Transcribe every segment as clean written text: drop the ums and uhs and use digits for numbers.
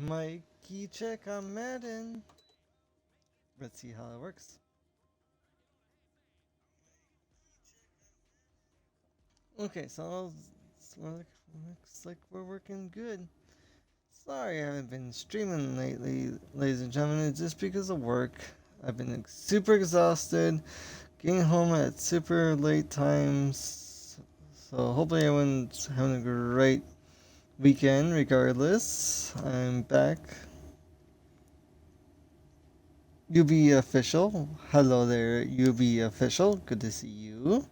Mikey check on Madden. Let's see how it works. Okay, looks like we're working good. Sorry I haven't been streaming lately, ladies and gentlemen. It's just because of work. I've been super exhausted, getting home at super late times. So hopefully everyone's having a great weekend regardless. I'm back. UB official. Hello there, UB official. Good to see you.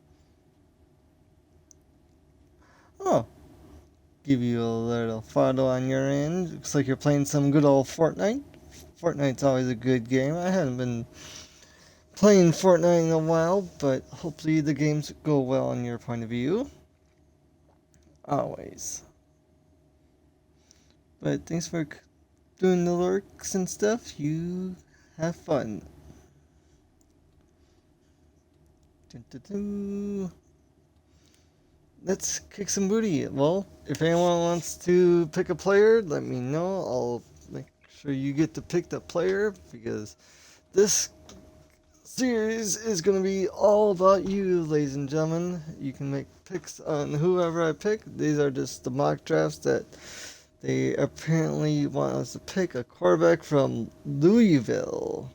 Oh, give you a little photo on your end. Looks like you're playing some good old Fortnite. Fortnite's always a good game. I haven't been playing Fortnite in a while, but hopefully the games go well on your point of view. Always. But thanks for doing the lurks and stuff. You have fun. Dun, dun, dun. Let's kick some booty. Well, if anyone wants to pick a player, let me know. I'll make sure you get to pick the player because this series is going to be all about you, ladies and gentlemen. You can make picks on whoever I pick. These are just the mock drafts that they apparently want us to pick a quarterback from Louisville.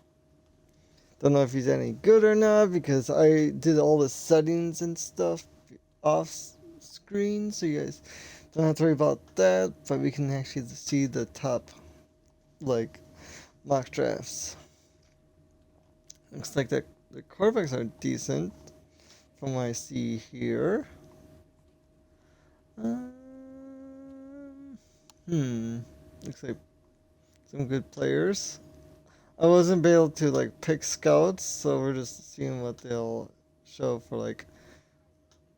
Don't know if he's any good or not because I did all the settings and stuff off screen, so you guys don't have to worry about that. But we can actually see the top, like, mock drafts. Looks like the quarterbacks are decent from what I see here. Looks like some good players. I wasn't able to like pick scouts, so we're just seeing what they'll show for like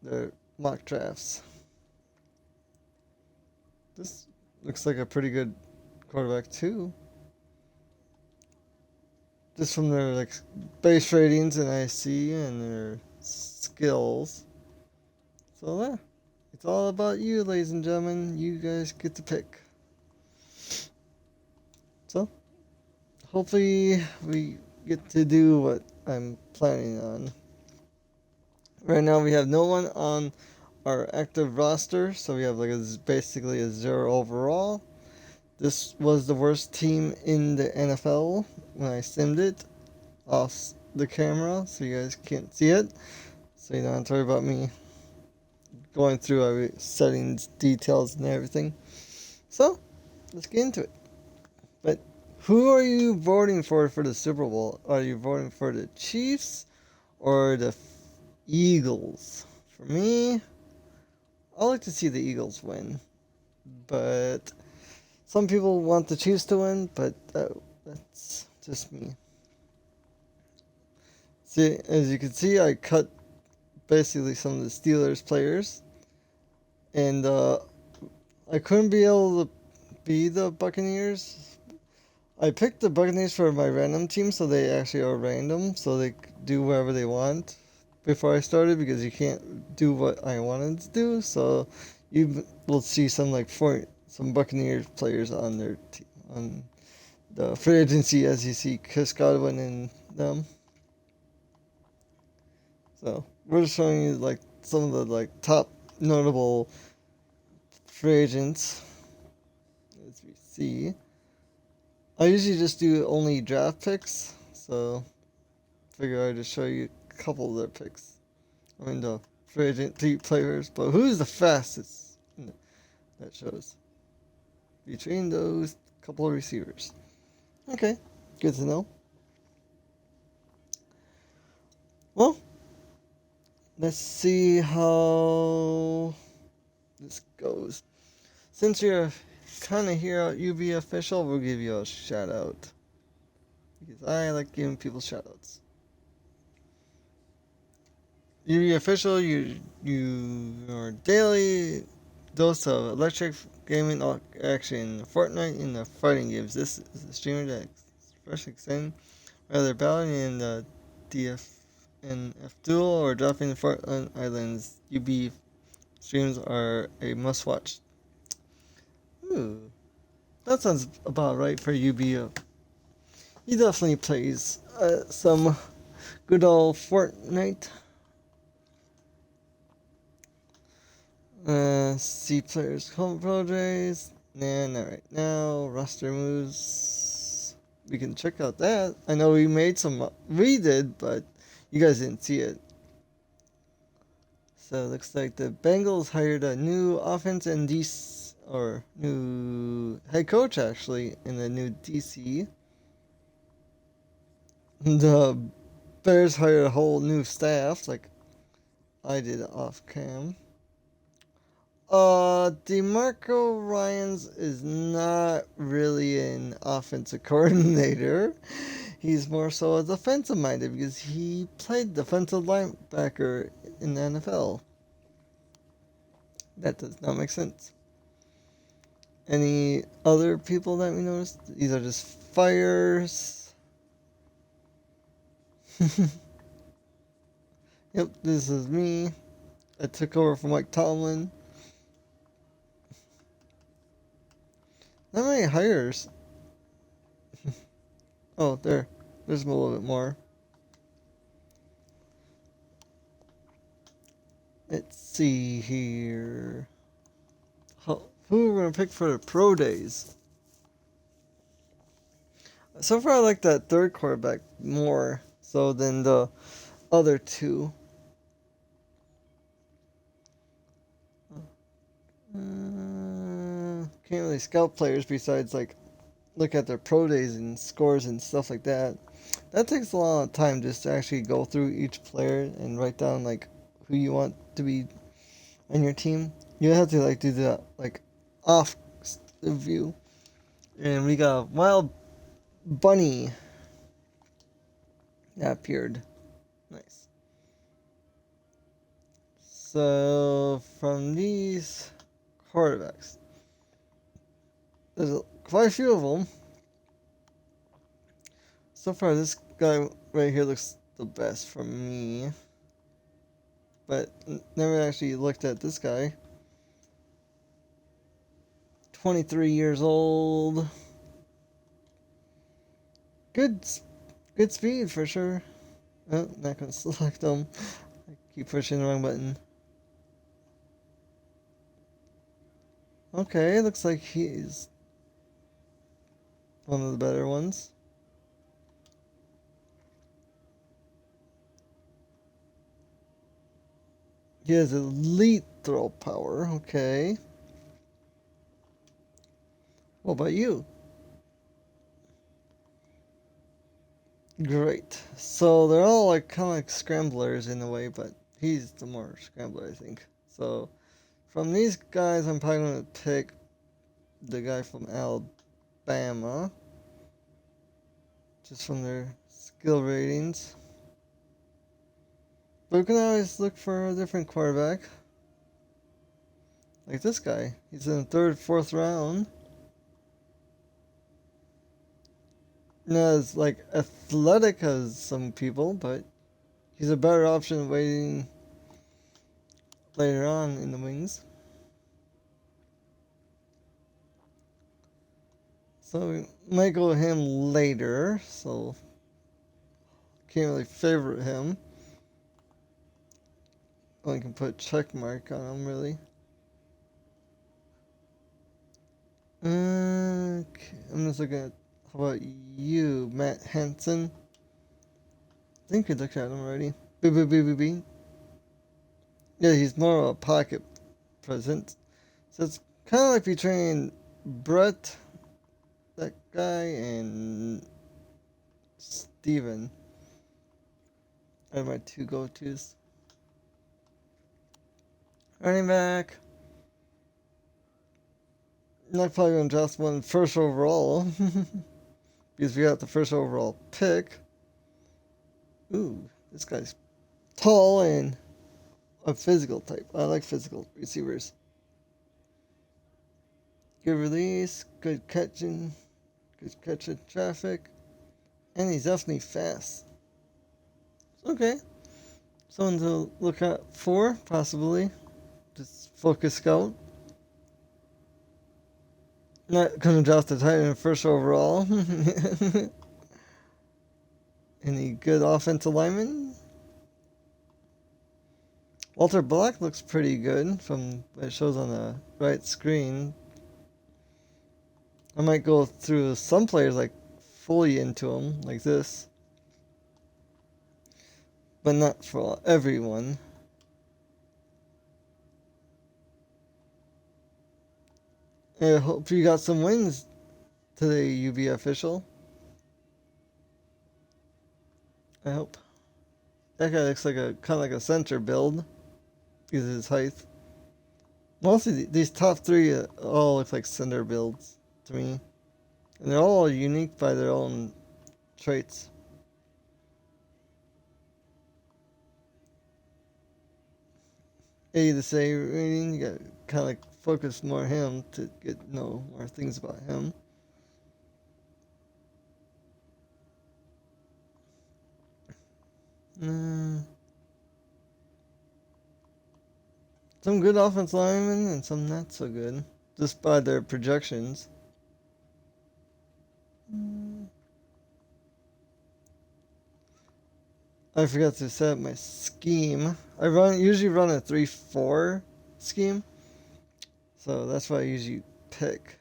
their mock drafts. This looks like a pretty good quarterback too. Just from their like base ratings and IC and their skills. So yeah, it's all about you, ladies and gentlemen. You guys get to pick. So hopefully we get to do what I'm planning on. Right now we have no one on our active roster, so we have like basically a 0 overall. This was the worst team in the NFL when I simmed it off the camera, so you guys can't see it. So you don't have to worry about me going through our settings, details, and everything. So let's get into it. But who are you voting for the Super Bowl? Are you voting for the Chiefs or the Eagles? For me, I like to see the Eagles win, but some people want the Chiefs to win, but that's just me. See, as you can see, I cut basically some of the Steelers players, and I couldn't be able to be the Buccaneers. I picked the Buccaneers for my random team, so they actually are random, so they do whatever they want before I started because you can't do what I wanted to do. So you will see some some Buccaneers players on their team on the free agency, as you see Chris Godwin and them. So we're just showing you like some of the like top notable free agents as we see. I usually just do only draft picks, so figure I'd just show you a couple of their picks. I mean the free agent players, but who's the fastest? That shows between those couple of receivers. Okay, good to know. Well, let's see how this goes. Since you're kind of here at UB official, we'll give you a shout out because I like giving people shout outs. UB official, you are daily dose of electric gaming action. Fortnite in the fighting games. This is a streamer that especially exciting. Whether battling in the DFNF duel or dropping Fortnite Islands, UB streams are a must-watch. Ooh, that sounds about right for UB. He definitely plays some good old Fortnite. See players' home pro days. Nah, not right now. Roster moves. We can check out that. I know we made some. We did, but you guys didn't see it. So it looks like the Bengals hired a new offense and DC, or new head coach actually, in the new DC. The Bears hired a whole new staff, like I did off cam. DeMarco Ryans is not really an offensive coordinator. He's more so a defensive minded because he played defensive linebacker in the NFL. That does not make sense. Any other people that we noticed? These are just fires. Yep, this is me. I took over from Mike Tomlin. Not many hires. Oh, there's a little bit more. Let's see here. Who we're gonna pick for the pro days? So far, I like that third quarterback more so than the other two. Can't really scout players besides like look at their pro days and scores and stuff like that. That takes a lot of time just to actually go through each player and write down like who you want to be on your team. You have to like do the like off the view. And we got Wild Bunny that appeared. Nice. So from these quarterbacks, there's quite a few of them. So far, this guy right here looks the best for me. But never actually looked at this guy. 23 years old. Good speed for sure. Oh, not gonna select him. I keep pushing the wrong button. Okay, looks like he's one of the better ones. He has elite throw power. Okay. What about you? Great. So they're all like kind of like scramblers in a way, but he's the more scrambler, I think. So from these guys, I'm probably going to pick the guy from Alabama, just from their skill ratings. But we can always look for a different quarterback. Like this guy. He's in the third, fourth round. Not as like athletic as some people, but he's a better option waiting later on in the wings. So we might go with him later, so can't really favorite him. Only can put a check mark on him, really. Okay, I'm just looking at, how about you, Matt Hansen? I think we looked at him already. Beep, beep, beep, beep, beep. Yeah, he's more of a pocket presence. So it's kind of like between Brett, that guy, and Steven are my two go-tos. Running back. Not probably going to draft one first overall. Because we got the first overall pick. Ooh, this guy's tall and a physical type. I like physical receivers. good release, good catch in traffic, and he's definitely fast. Okay, someone to look out for, possibly. Just focus scout. Not gonna draft the Titan first overall. Any good offensive linemen? Walter Black looks pretty good from what it shows on the right screen. I might go through some players like fully into them, like this. But not for everyone. I hope you got some wins today, UB official. I hope. That guy looks like a kind of like a center build because of his height. Mostly these top three all look like center builds to me. And they're all unique by their own traits. 80 to say rating, you got kind of like focus more on him to get know more things about him. Some good offense linemen and some not so good, just by their projections. I forgot to set up my scheme. I usually run a 3-4 scheme, so that's what I usually pick.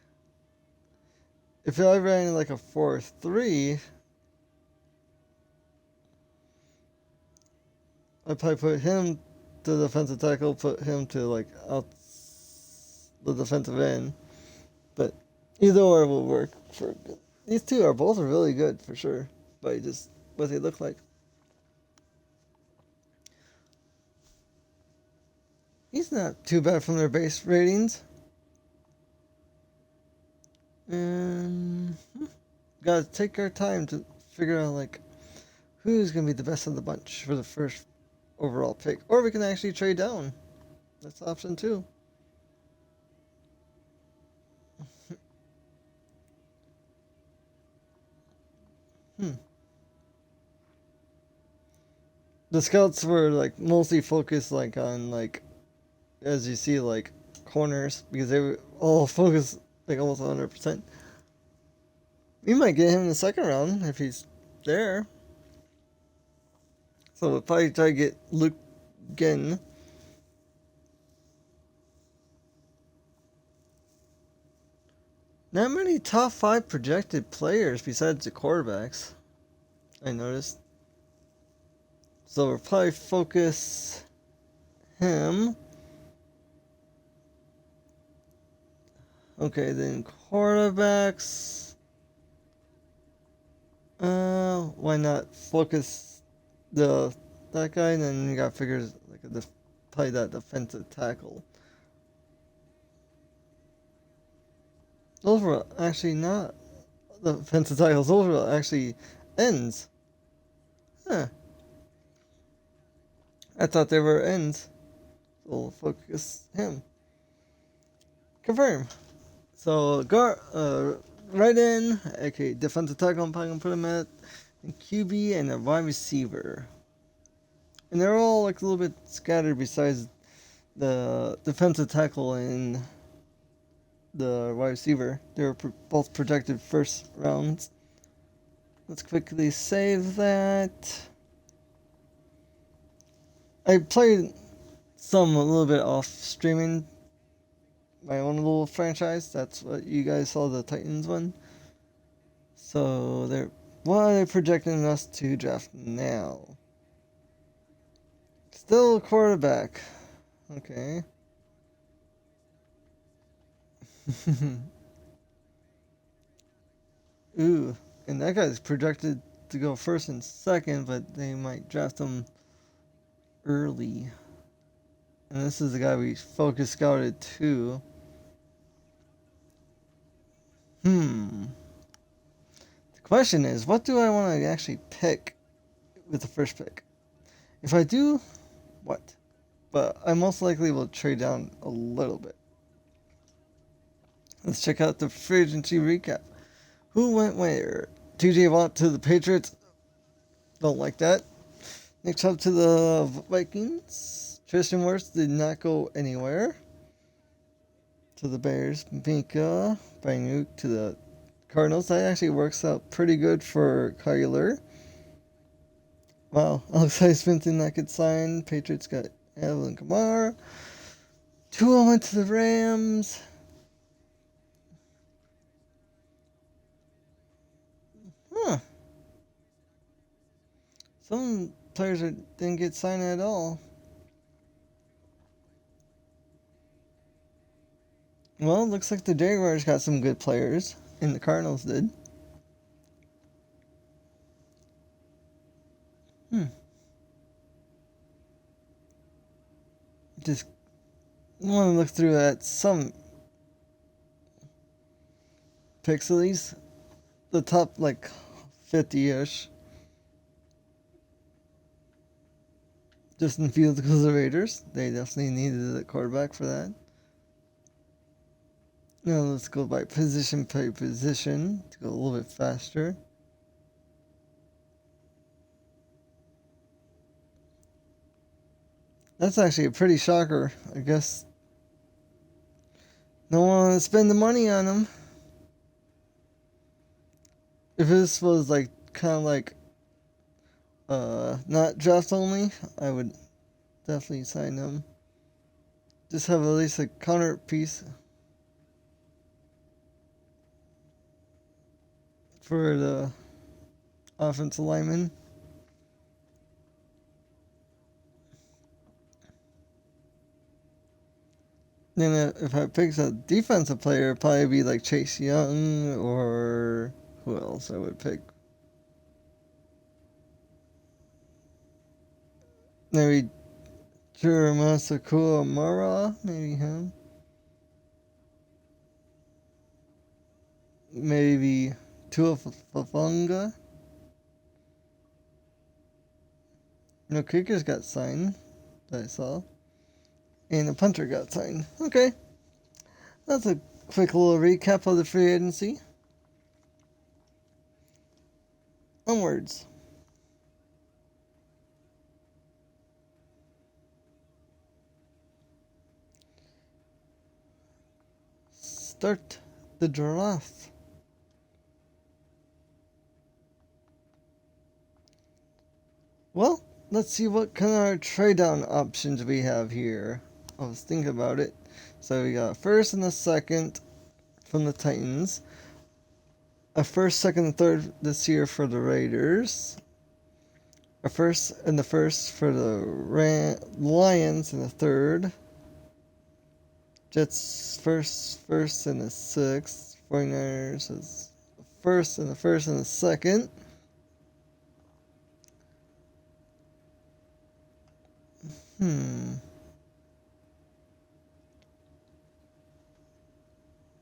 If I ran like a 4-3, I'd probably put him to the defensive tackle, put him to like out the defensive end. But either or will work for good. These two are both really good for sure, by just what they look like. He's not too bad from their base ratings. And gotta take our time to figure out like who's gonna be the best of the bunch for the first overall pick. Or we can actually trade down. That's option 2. The scouts were like mostly focused like on like, as you see, like corners, because they were all focused like almost 100%. We might get him in the second round if he's there. So we'll probably try to get Luke again. Not many top 5 projected players besides the quarterbacks, I noticed. So we'll probably focus him. Okay, then quarterbacks. Why not focus that guy, and then you got figures like probably that defensive tackle. Those were actually not the defensive tackles. Those were actually ends. Huh. I thought they were ends. So we'll focus him. Confirm. So right in. Okay, defensive tackle. I'm probably gonna put him at QB and a wide receiver. And they're all like a little bit scattered besides the defensive tackle and the wide receiver. They were both projected first rounds. Let's quickly save that. I played some a little bit off streaming my own little franchise. That's what you guys saw, the Titans one. So what are they projecting us to draft now? Still quarterback. Okay. Ooh, and that guy's projected to go first and second, but they might draft him early. And this is the guy we focus scouted too. The question is, what do I want to actually pick with the first pick? If I do, what? But I most likely will trade down a little bit. Let's check out the free agency recap. Who went where? TJ Watt to the Patriots. Don't like that. Nick Chubb to the Vikings. Tristan Wirfs did not go anywhere. To the Bears. Minka Bynuk to the Cardinals. That actually works out pretty good for Kyler. Wow. Alex Smith did not get signed. Patriots got Alvin Kamara. Tua went to the Rams. Huh. Some players didn't get signed at all. Well, it looks like the Jaguars got some good players, and the Cardinals did. Just want to look through at some picks, at least the top like 50-ish. Justin Fields goes to the Raiders. They definitely needed a quarterback for that. Now let's go by position by position to go a little bit faster. That's actually a pretty shocker. I guess no one wanted to spend the money on him. If this was like kind of like not draft only, I would definitely sign him. Just have at least a counter piece for the offensive lineman. Then if I pick a defensive player, it'd probably be like Chase Young, or who else I would pick? Maybe Jeremiah Amara, maybe him. Maybe Tua Fafunga. No, kickers got signed that I saw. And the punter got signed. Okay. That's a quick little recap of the free agency. Onwards. Start the draft. Well, let's see what kind of trade down options we have here. I was thinking about it. So we got a first and a second from the Titans. A first, second, and third this year for the Raiders. A first and the first for the Lions and the third. Jets first and the sixth. 49ers is the first and the second.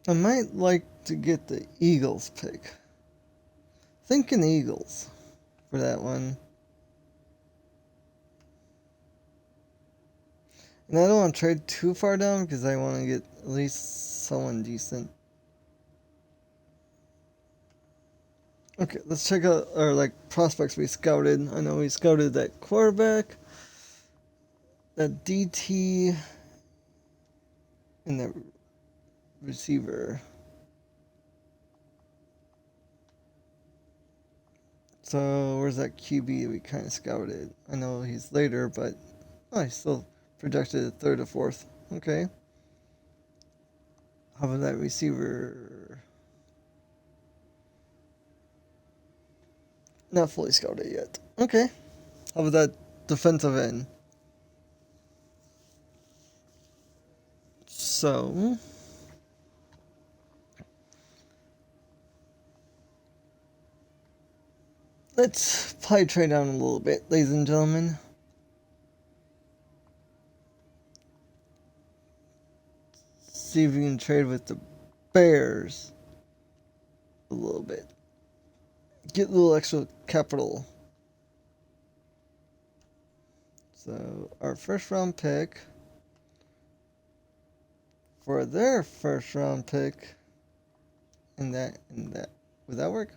I might like to get the Eagles pick. Thinking Eagles for that one. And I don't want to trade too far down because I want to get at least someone decent. Okay, let's check out our prospects we scouted. I know we scouted that quarterback, that DT, and that receiver. So where's that QB we kind of scouted? I know he's later, but he's still projected at third or fourth. Okay. How about that receiver? Not fully scouted yet. Okay. How about that defensive end? So let's probably trade down a little bit, ladies and gentlemen. See if we can trade with the Bears a little bit. Get a little extra capital. So our first round pick for their first round pick and that, and that. Would that work?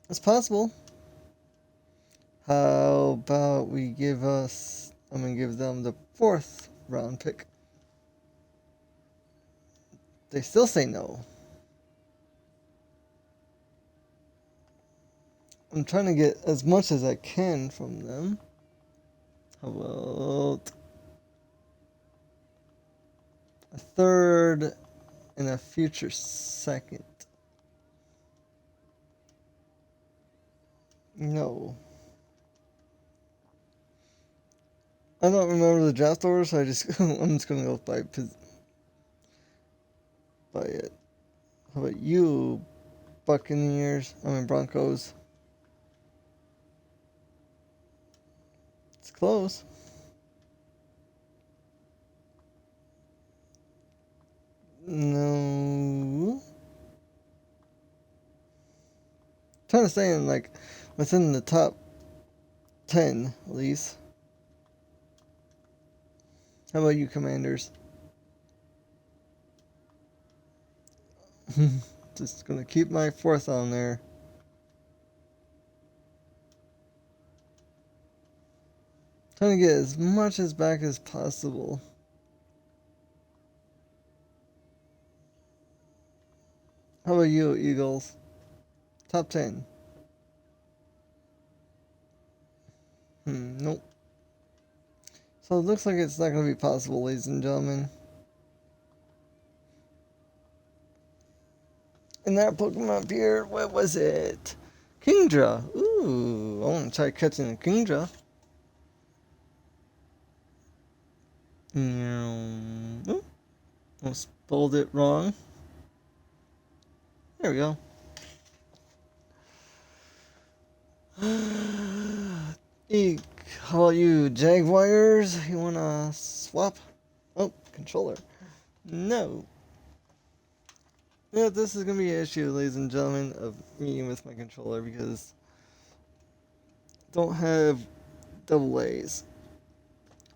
It's possible. How about we give us... I'm going to give them the 4th round pick. They still say no. I'm trying to get as much as I can from them. How about a 3rd and a future 2nd? No. I don't remember the draft order, so I'm just gonna go by it. How about you, Broncos? It's close. No. Trying to stay in within the top 10 at least. How about you, Commanders? Just gonna keep my 4th on there. Trying to get as much as back as possible. How about you, Eagles? Top 10. Nope. So it looks like it's not going to be possible, ladies and gentlemen. And that Pokemon appeared, what was it? Kingdra. Ooh, I want to try catching a Kingdra. Oh, I spelled it wrong. There we go. Eek. How about you, Jaguars? You wanna swap? Oh, controller. No. Yeah, this is gonna be an issue, ladies and gentlemen, of me with my controller because I don't have double A's.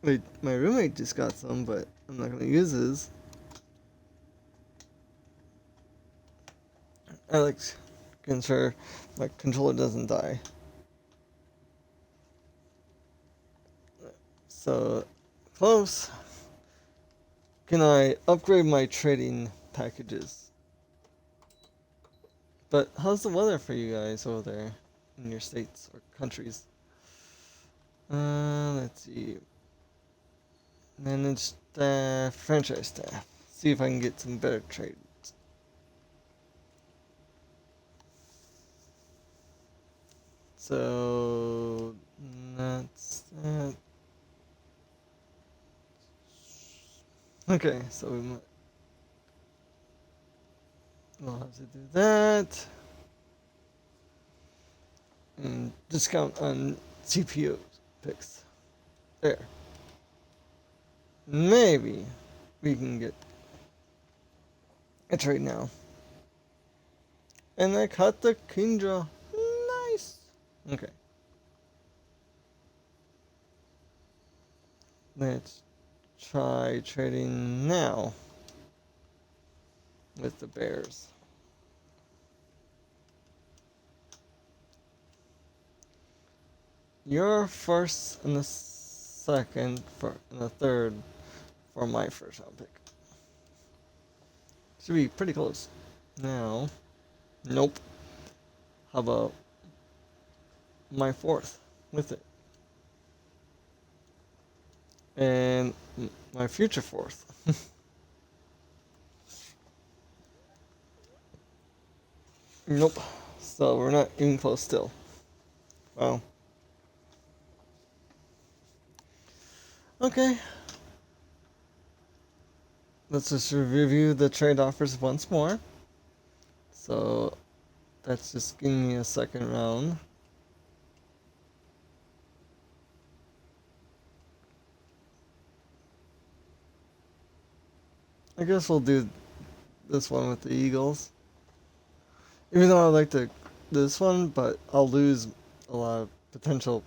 Wait, my roommate just got some, but I'm not gonna use his. I like to ensure my controller doesn't die. So, close. Can I upgrade my trading packages? But how's the weather for you guys over there in your states or countries? Let's see. Manage staff, franchise staff. See if I can get some better trades. So that's that. Okay, so we'll have to do that. And discount on CPU picks. There. Maybe we can get a trade now. And I caught the Kingdra. Nice. Okay. Let's try trading now with the Bears. Your 1st and the 2nd and the 3rd for my 1st round pick. Should be pretty close. Now, nope. How about my 4th with it? And my future 4th. Nope. So we're not even close still. Wow. Okay. Let's just review the trade offers once more. So that's just giving me a 2nd round. I guess we'll do this one with the Eagles. Even though I like this one, but I'll lose a lot of potential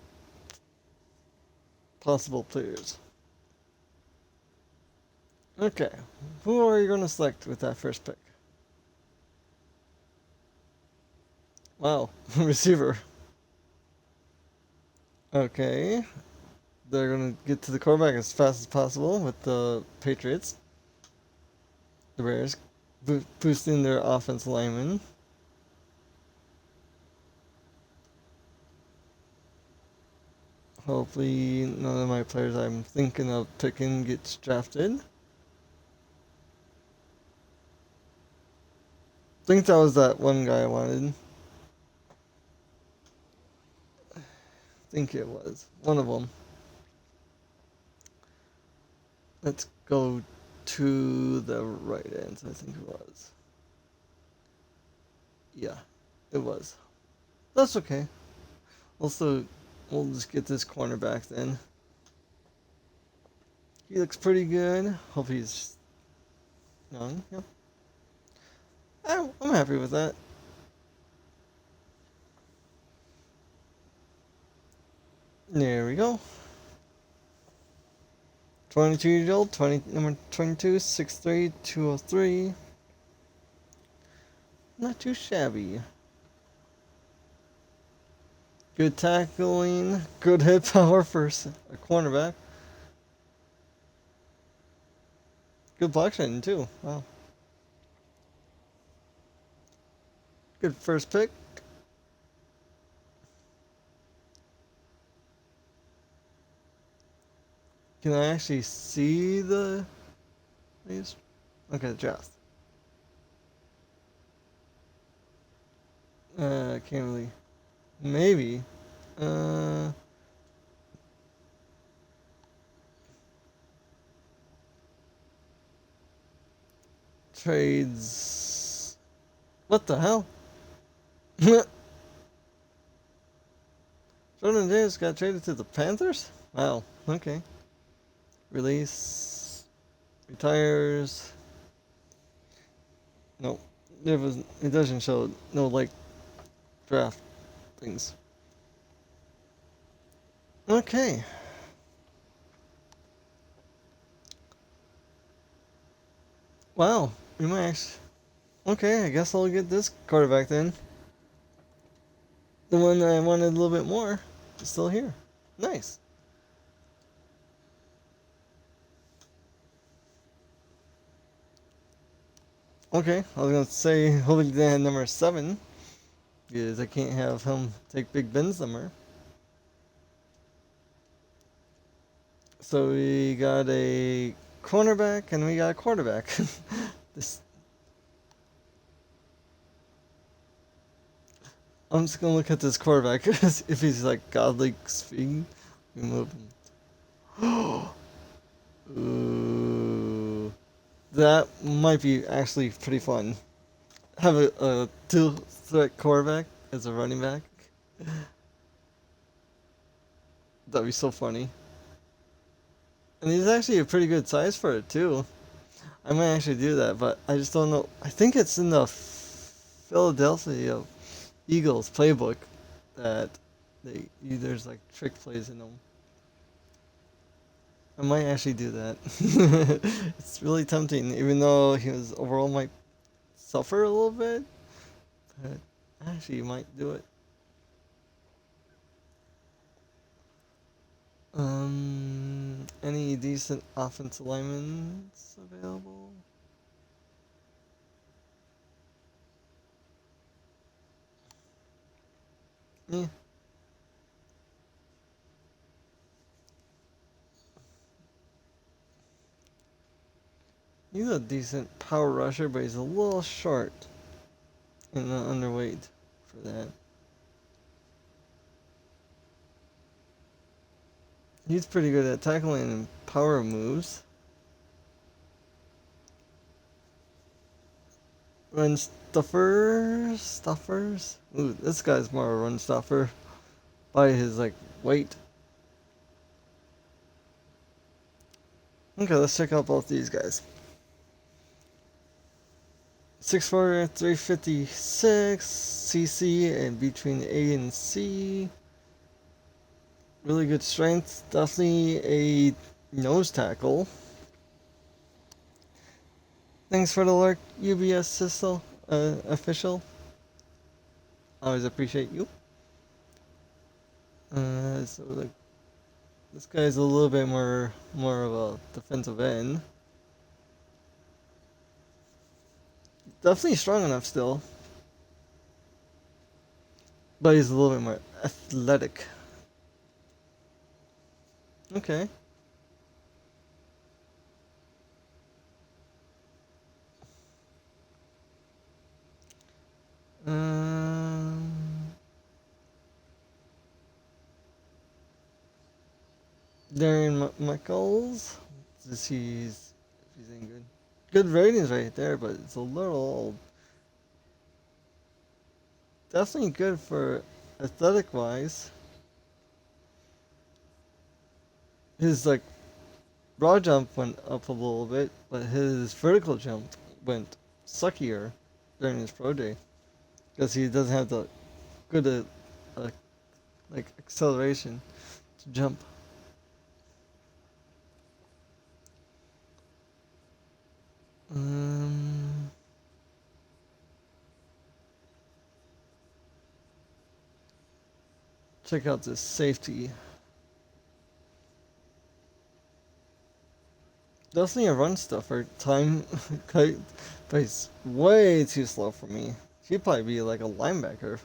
possible players. Okay, who are you going to select with that first pick? Wow, receiver. Okay, they're going to get to the quarterback as fast as possible with the Patriots. The Bears boosting their offensive linemen. Hopefully, none of my players I'm thinking of picking gets drafted. I think that was that one guy I wanted. I think it was one of them. Let's go to the right end. I think it was. Yeah, it was. That's okay. Also, we'll just get this cornerback then. He looks pretty good. Hope he's young. Yeah. I'm happy with that. There we go. 22 years old, number 22, 6'3", 203. Not too shabby. Good tackling, good hit power for a cornerback. Good block shedding too. Wow. Good first pick. Can I actually see these? Okay, draft. Can't really. Maybe. Uh, Trades. What the hell? Jordan Davis got traded to the Panthers? Wow. Okay. Release. Retires. Nope. It doesn't show no like draft things. Okay. Wow. We might actually. Okay, I guess I'll get this quarterback then. The one that I wanted a little bit more is still here. Nice. Okay, I was gonna say hopefully they had number 7 because I can't have him take Big Ben's number. So we got a cornerback and we got a quarterback. this I'm just gonna look at this quarterback if he's like godly speed. We move him. Ooh, that might be actually pretty fun. Have a two-threat quarterback as a running back. That'd be so funny. And he's actually a pretty good size for it too. I might actually do that, but I just don't know. I think it's in the Philadelphia Eagles playbook that there's like trick plays in them. I might actually do that. It's really tempting, even though his overall might suffer a little bit. But actually, you might do it. Any decent offensive linemen available? Yeah. He's a decent power rusher, but he's a little short and underweight for that. He's pretty good at tackling and power moves. Run stuffers. Ooh, this guy's more a run stuffer by his like weight. Okay, let's check out both these guys. 6'4", 356 CC and between A and C. Really good strength. Definitely a nose tackle. Thanks for the lurk, UBS Sissel, official. Always appreciate you. So like this guy's a little bit more of a defensive end. Definitely strong enough still, but he's a little bit more athletic. Okay. Um, Darren Michaels. He's in good. Good ratings right there, but it's a little old. Definitely good for athletic wise. His like raw jump went up a little bit, but his vertical jump went suckier during his pro day because he doesn't have the good uh, like acceleration to jump. Um, Check out this safety. Definitely a run stuffer. Time, but he's way too slow for me. He'd probably be like a linebacker.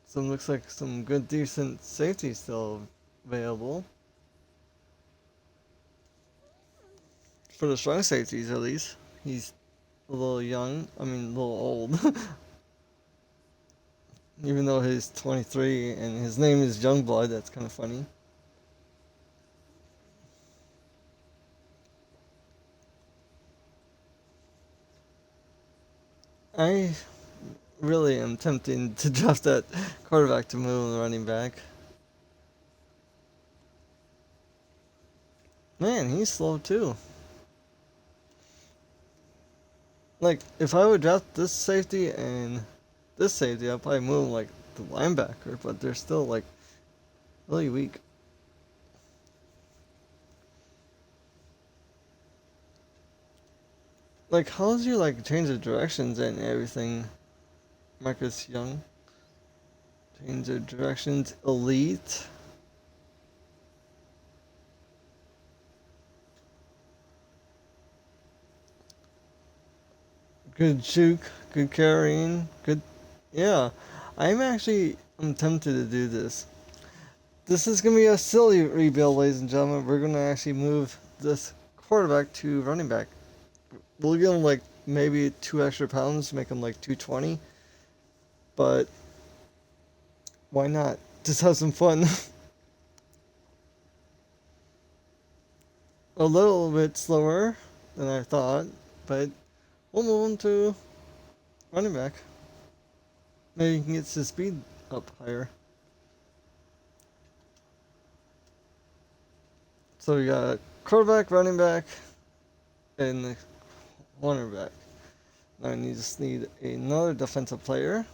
So it looks like some good, decent safety still available. For the strong safeties, at least. He's a little young. I mean, a little old. Even though he's 23 and his name is Youngblood, that's kind of funny. I really am tempted to draft that quarterback to move the running back. Man, he's slow too. Like, if I would draft this safety and this safety, I'd probably move like the linebacker, but they're still like really weak. Like, how's you like change the directions and everything, Marcus Young? Change the directions, elite. Good juke, good carrying, good. Yeah, I'm tempted to do this. This is gonna be a silly rebuild, ladies and gentlemen. We're gonna actually move this quarterback to running back. We'll give him like maybe 2 extra pounds, make him like 220. But why not? Just have some fun. A little bit slower than I thought, but we'll move him to running back. Maybe he can get his speed up higher. So we got quarterback, running back, and the cornerback. Now I just need another defensive player.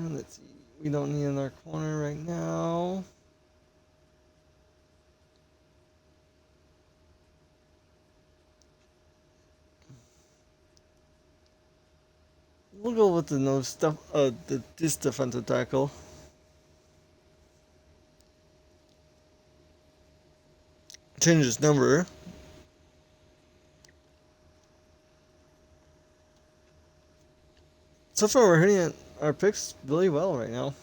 Let's see. We don't need another corner right now. We'll go with the no stuff. This defensive tackle. Change his number. So far, we're hitting our picks really well right now.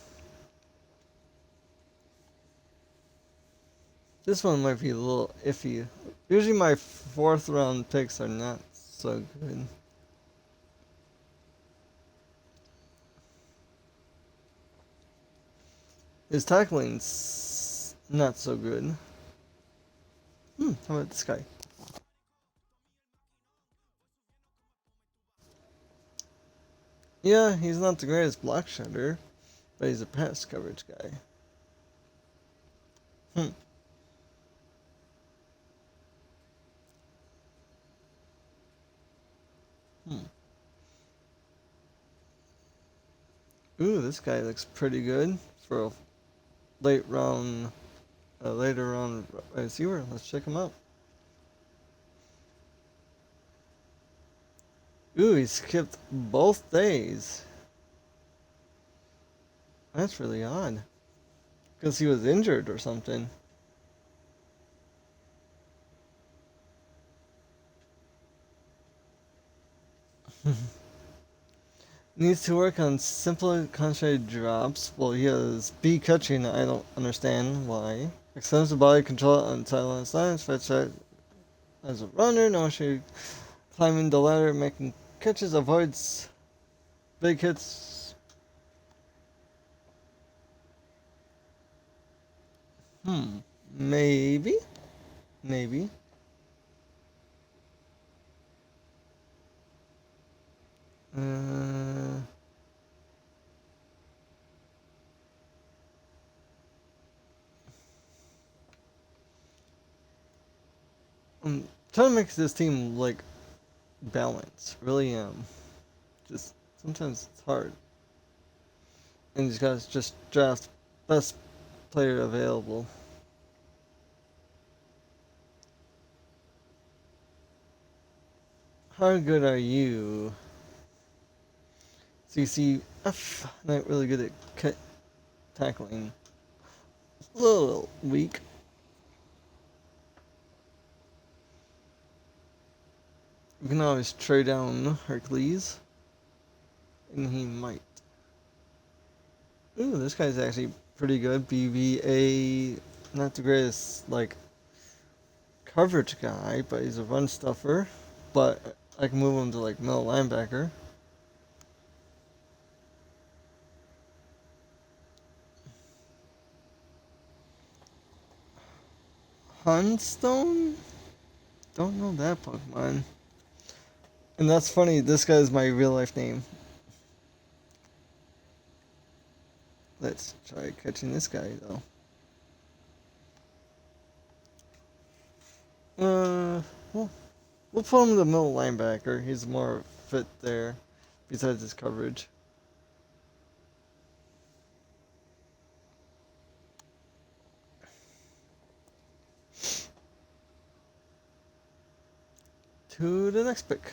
This one might be a little iffy. Usually, my fourth round picks are not so good. His tackling's not so good. How about this guy? Yeah, he's not the greatest block shedder, but he's a pass coverage guy. Hmm. Hmm. Ooh, this guy looks pretty good for a late round, later round receiver. Let's check him out. Ooh, he skipped both days. That's really odd. Because he was injured or something. Needs to work on simple concentrated drops. Well, he has B catching. I don't understand why. Extensive body control on silent science. Fetch that as a runner. No she climbing the ladder, making catches. Avoids big hits. Hmm. Maybe. Maybe. Uh, I'm trying to make this team like balanced. Really just sometimes it's hard. And these guys just draft best player available. How good are you? CCF, not really good at tackling. A little weak. We can always trade down Hercules. And he might. Ooh, this guy's actually pretty good. BVA, not the greatest, like, coverage guy, but he's a run stuffer. But I can move him to, like, middle linebacker. Hunstone? Don't know that Pokemon. And that's funny, this guy's my real life name. Let's try catching this guy, though. Well, we'll put him in the middle linebacker. He's more fit there, besides his coverage. To the next pick.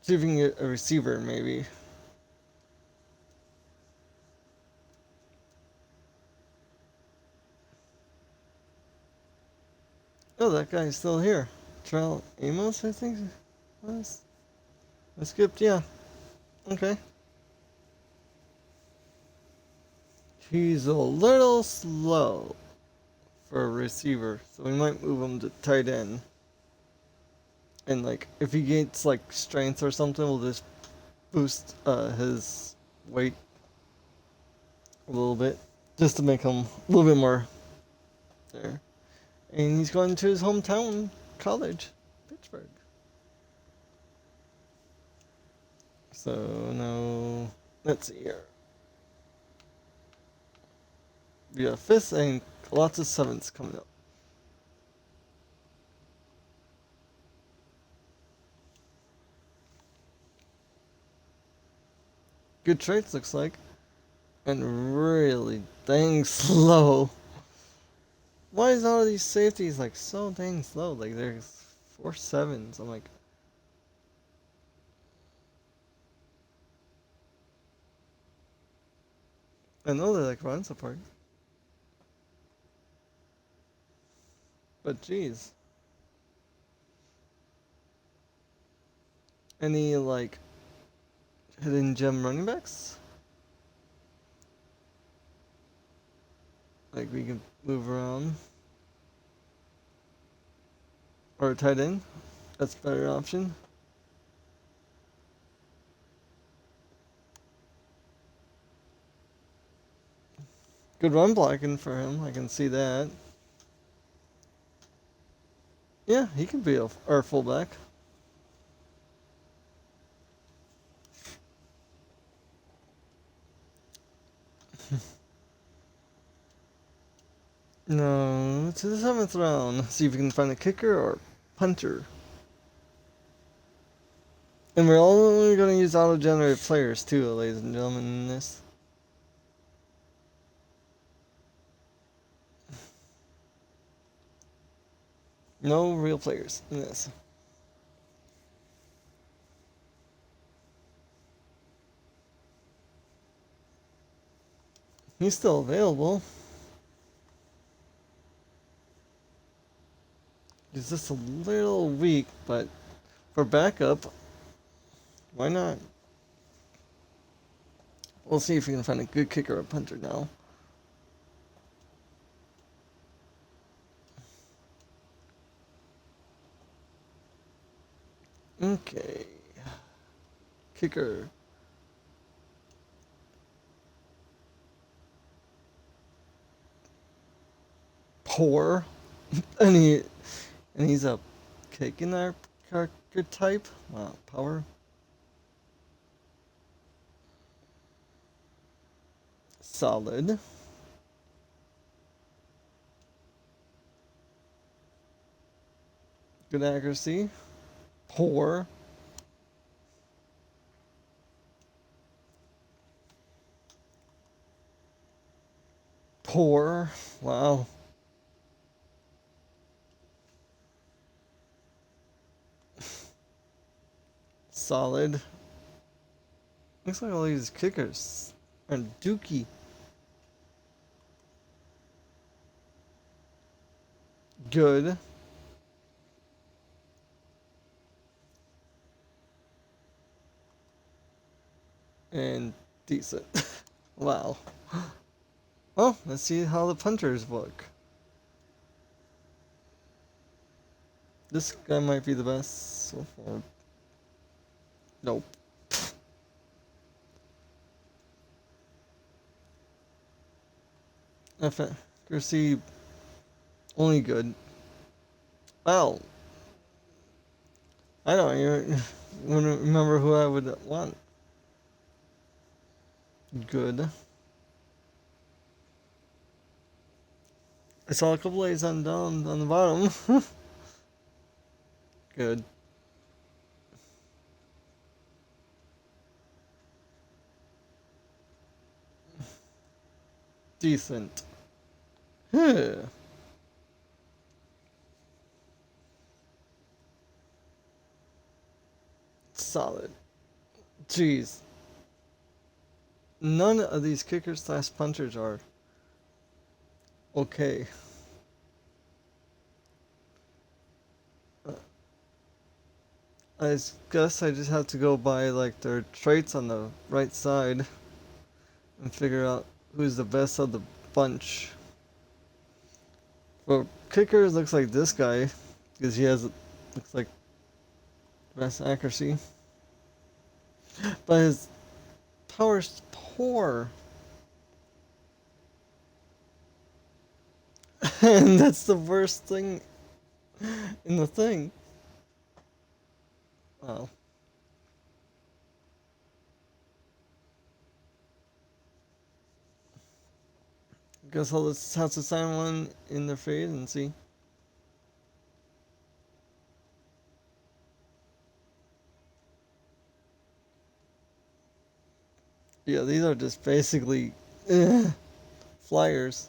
See if we can get a receiver, maybe. Oh, that guy's still here. Terrell Amos, I think was. I skipped, yeah. Okay. He's a little slow for a receiver, so we might move him to tight end. And like, if he gets like strength or something, we'll just boost his weight a little bit, just to make him a little bit more there. And he's going to his hometown college, Pittsburgh. So now, let's see here. We got fifths and lots of sevenths coming up. Good traits, looks like. And really dang slow. Why is all these safeties like so dang slow? Like there's 4 7s. I'm like, I know they like run support, but geez. Any like hidden gem running backs? Like we can move around. Or a tight end. That's a better option. Good run blocking for him. I can see that. Yeah, he can be our fullback. No, to the 7th round. See if we can find a kicker or punter. And we're only going to use auto-generated players too, ladies and gentlemen, in this. No real players in this. He's still available. He's just a little weak, but for backup, why not? We'll see if we can find a good kicker or punter now. Okay. Kicker. Poor. and he's a kicking our character type. Wow, power. Solid. Good accuracy. Poor. Poor. Wow. Solid. Looks like all these kickers are dookie. Good. And decent. Wow. Well, let's see how the punters look. This guy might be the best so far. Nope. Accuracy only good. Well, I don't even remember who I would want. Good. I saw a couple A's on down on the bottom. Good. Decent. Solid. Jeez. None of these kickers slash punchers are okay. I guess I just have to go by like their traits on the right side and figure out who's the best of the bunch. For kickers, looks like this guy because he has looks like best accuracy, but his power's poor. And that's the worst thing in the thing. Wow. Guess I'll just have to sign one in the fade and see. Yeah, these are just basically flyers.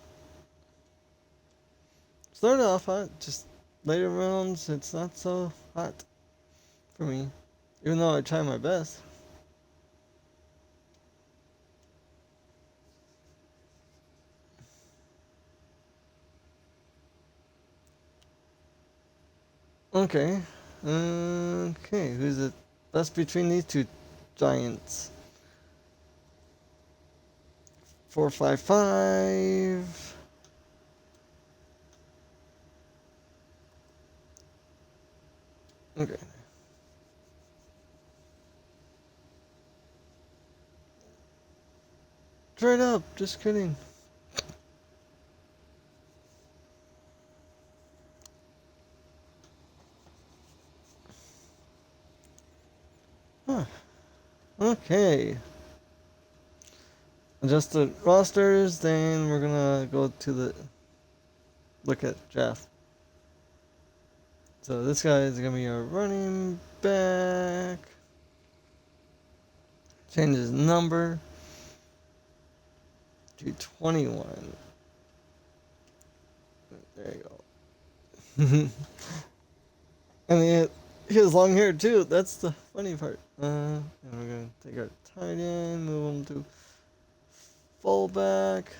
Started off hot, just later rounds it's not so hot for me. Even though I try my best. Okay. Okay, who's it? That's between these two giants. 455. Okay. Straight up, just kidding. Huh. Okay. Adjust the rosters, then we're gonna go to the look at Jeff. So this guy is gonna be our running back. Change his number to 21. There you go. And he has long hair too. That's the funny part. And we're gonna take our tight end, move him to fullback.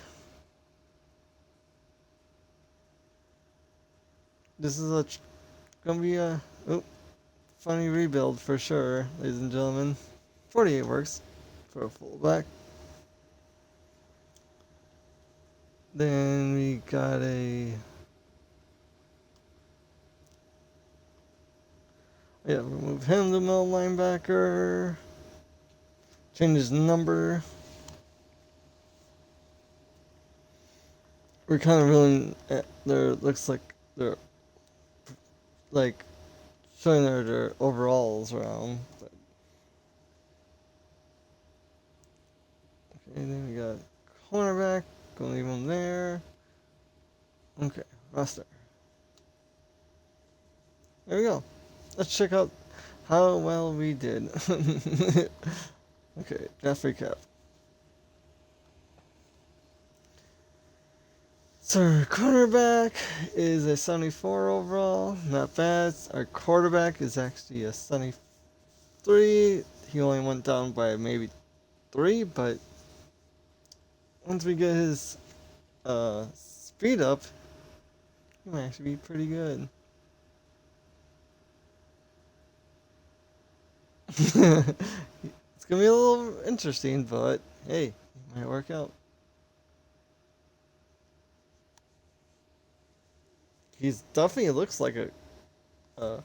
This is gonna be a funny rebuild for sure, ladies and gentlemen. 48 works for a fullback. Then we got remove him to middle linebacker. Change his number. We're kind of really looks like they're like showing their overalls around. But. Okay, then we got cornerback. Gonna leave him there. Okay, roster. There we go. Let's check out how well we did. Okay, draft recap. So our cornerback is a 74 overall, not bad. Our quarterback is actually a 73. He only went down by maybe 3, but once we get his speed up, he might actually be pretty good. It's gonna be a little interesting, but hey, it might work out. He's definitely looks like a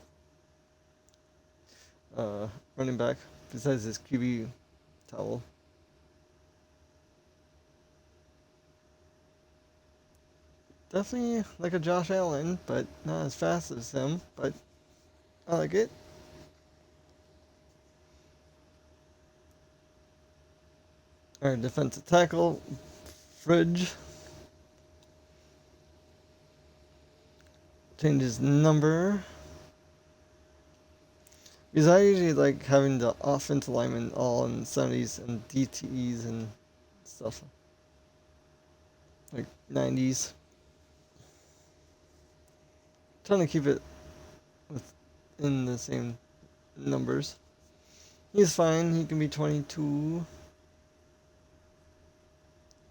running back besides his QB towel. Definitely like a Josh Allen, but not as fast as him, but I like it. Our defensive tackle, Fridge. Change his number. Because I usually like having the offensive linemen all in 70s and DTs and stuff. Like 90s. Trying to keep it within the same numbers. He's fine. He can be 22.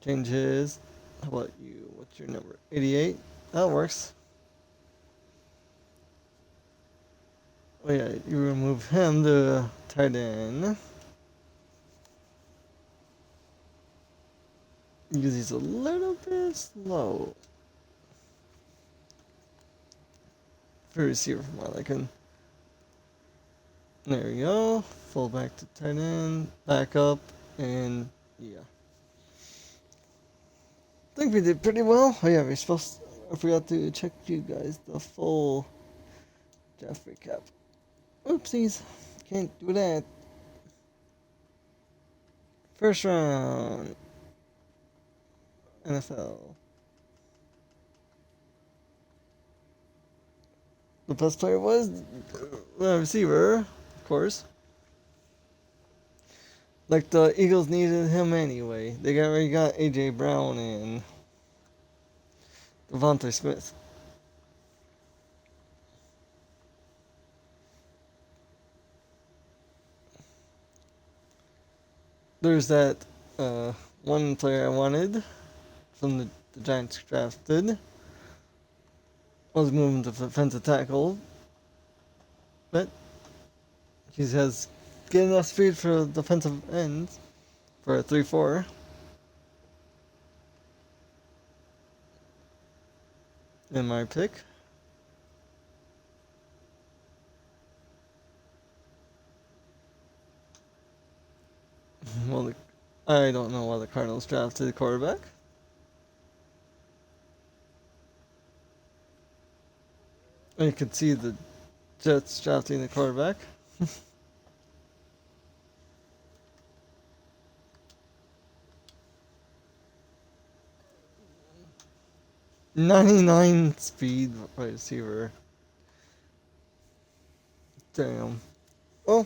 Change his. How about you? What's your number? 88? That works. Oh yeah, you remove him to tight end. Because he's a little bit slow. For receiver from my liking. There we go. Full back to tight end. Back up. And yeah. I think we did pretty well. Oh yeah, I forgot to check you guys the full draft recap. Oopsies. Can't do that. First round. NFL. The best player was the receiver, of course. Like the Eagles needed him anyway. They already got AJ Brown and Devontae Smith. There's that one player I wanted from the Giants drafted. I was moving to defensive tackle, but he has good enough speed for defensive ends for a 3-4. In my pick. Well, I don't know why the Cardinals drafted the quarterback. You can see the Jets drafting the quarterback. 99 speed wide receiver. Damn. Well,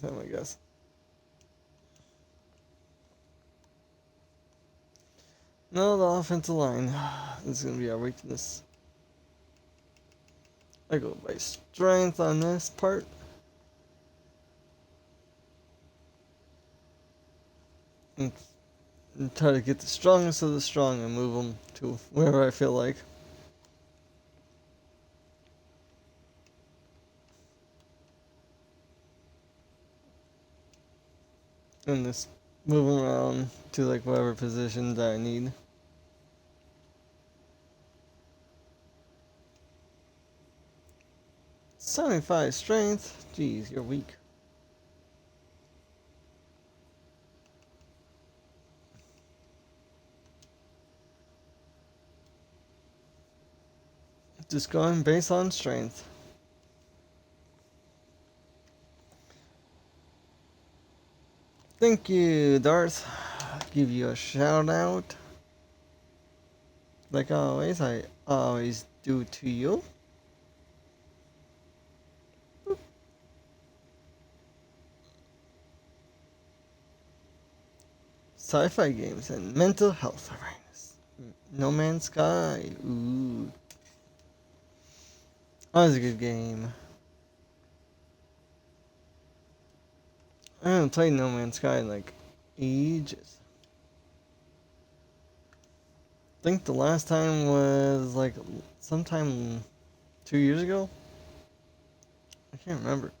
time, I guess. No, the offensive line. This is gonna be our weakness. I go by strength on this part. And, and try to get the strongest of the strong and move them to wherever I feel like. And just move them around to like whatever positions I need. "75 strength? Jeez, you're weak." Just going based on strength. Thank you, Darth. Give you a shout out. Like always, I always do to you. Sci-fi games and mental health awareness. No Man's Sky. Ooh. That was a good game. I haven't played No Man's Sky in like ages. I think the last time was like sometime 2 years ago. I can't remember.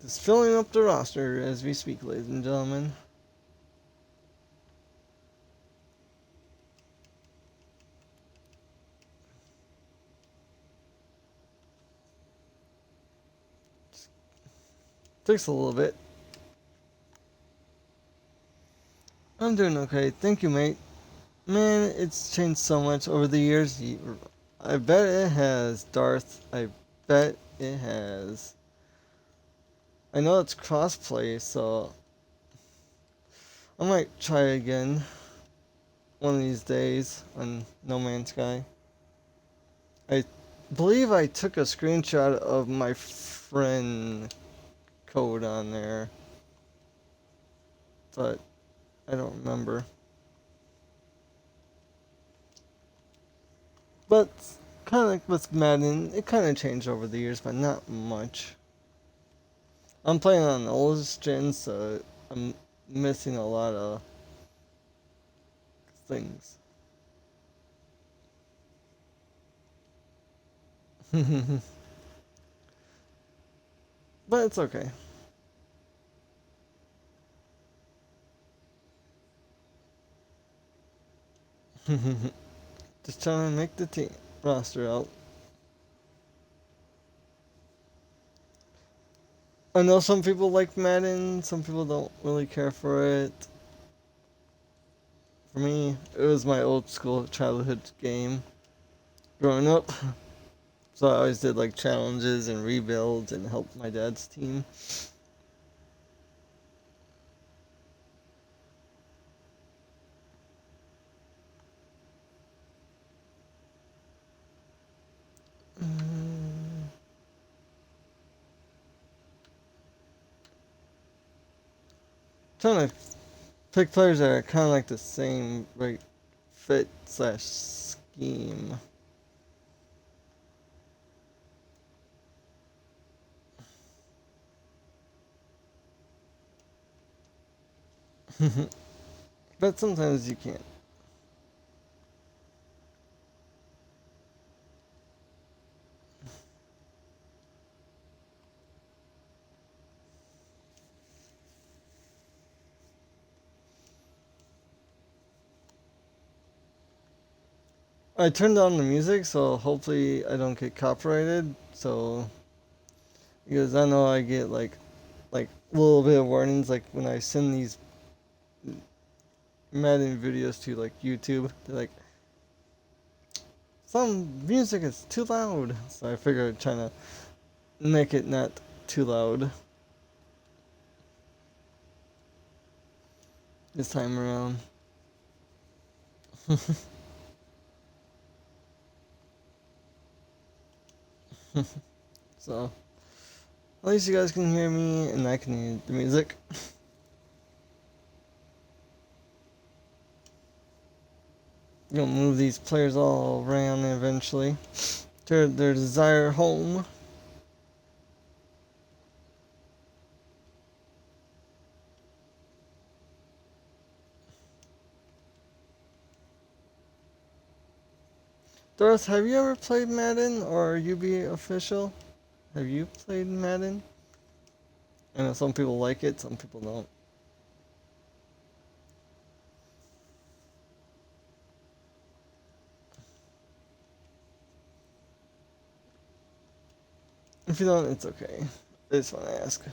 Just filling up the roster as we speak, ladies and gentlemen. Takes a little bit. I'm doing okay. Thank you, mate. Man, it's changed so much over the years. I bet it has, Darth. I bet it has. I know it's crossplay, so I might try again one of these days on No Man's Sky. I believe I took a screenshot of my friend code on there, but I don't remember. But kind of like with Madden, it kind of changed over the years, but not much. I'm playing on the oldest gen, so I'm missing a lot of things. But it's okay. Just trying to make the team roster out. I know some people like Madden, some people don't really care for it. For me, it was my old school childhood game growing up. So I always did like challenges and rebuilds and helped my dad's team. Mm, trying to pick players that are kind of like the same right fit slash scheme. But sometimes you can't. I turned on the music, so hopefully I don't get copyrighted. So because I know I get like a little bit of warnings like when I send these Madden videos to like YouTube. They're like, some music is too loud. So I figured trying to make it not too loud this time around. So, at least you guys can hear me and I can hear the music. Gonna move these players all around eventually to their desired home. Doris, have you ever played Madden or UB official? Have you played Madden? I know some people like it, some people don't. If you don't, it's okay. I just want to ask.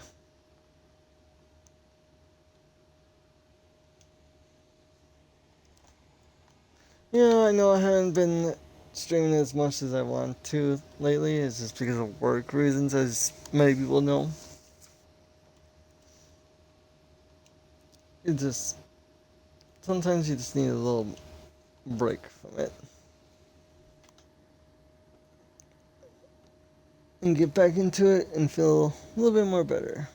Yeah, I know I haven't been streaming as much as I want to lately. It's just because of work reasons, as many people know. It just sometimes you just need a little break from it and get back into it and feel a little bit more better.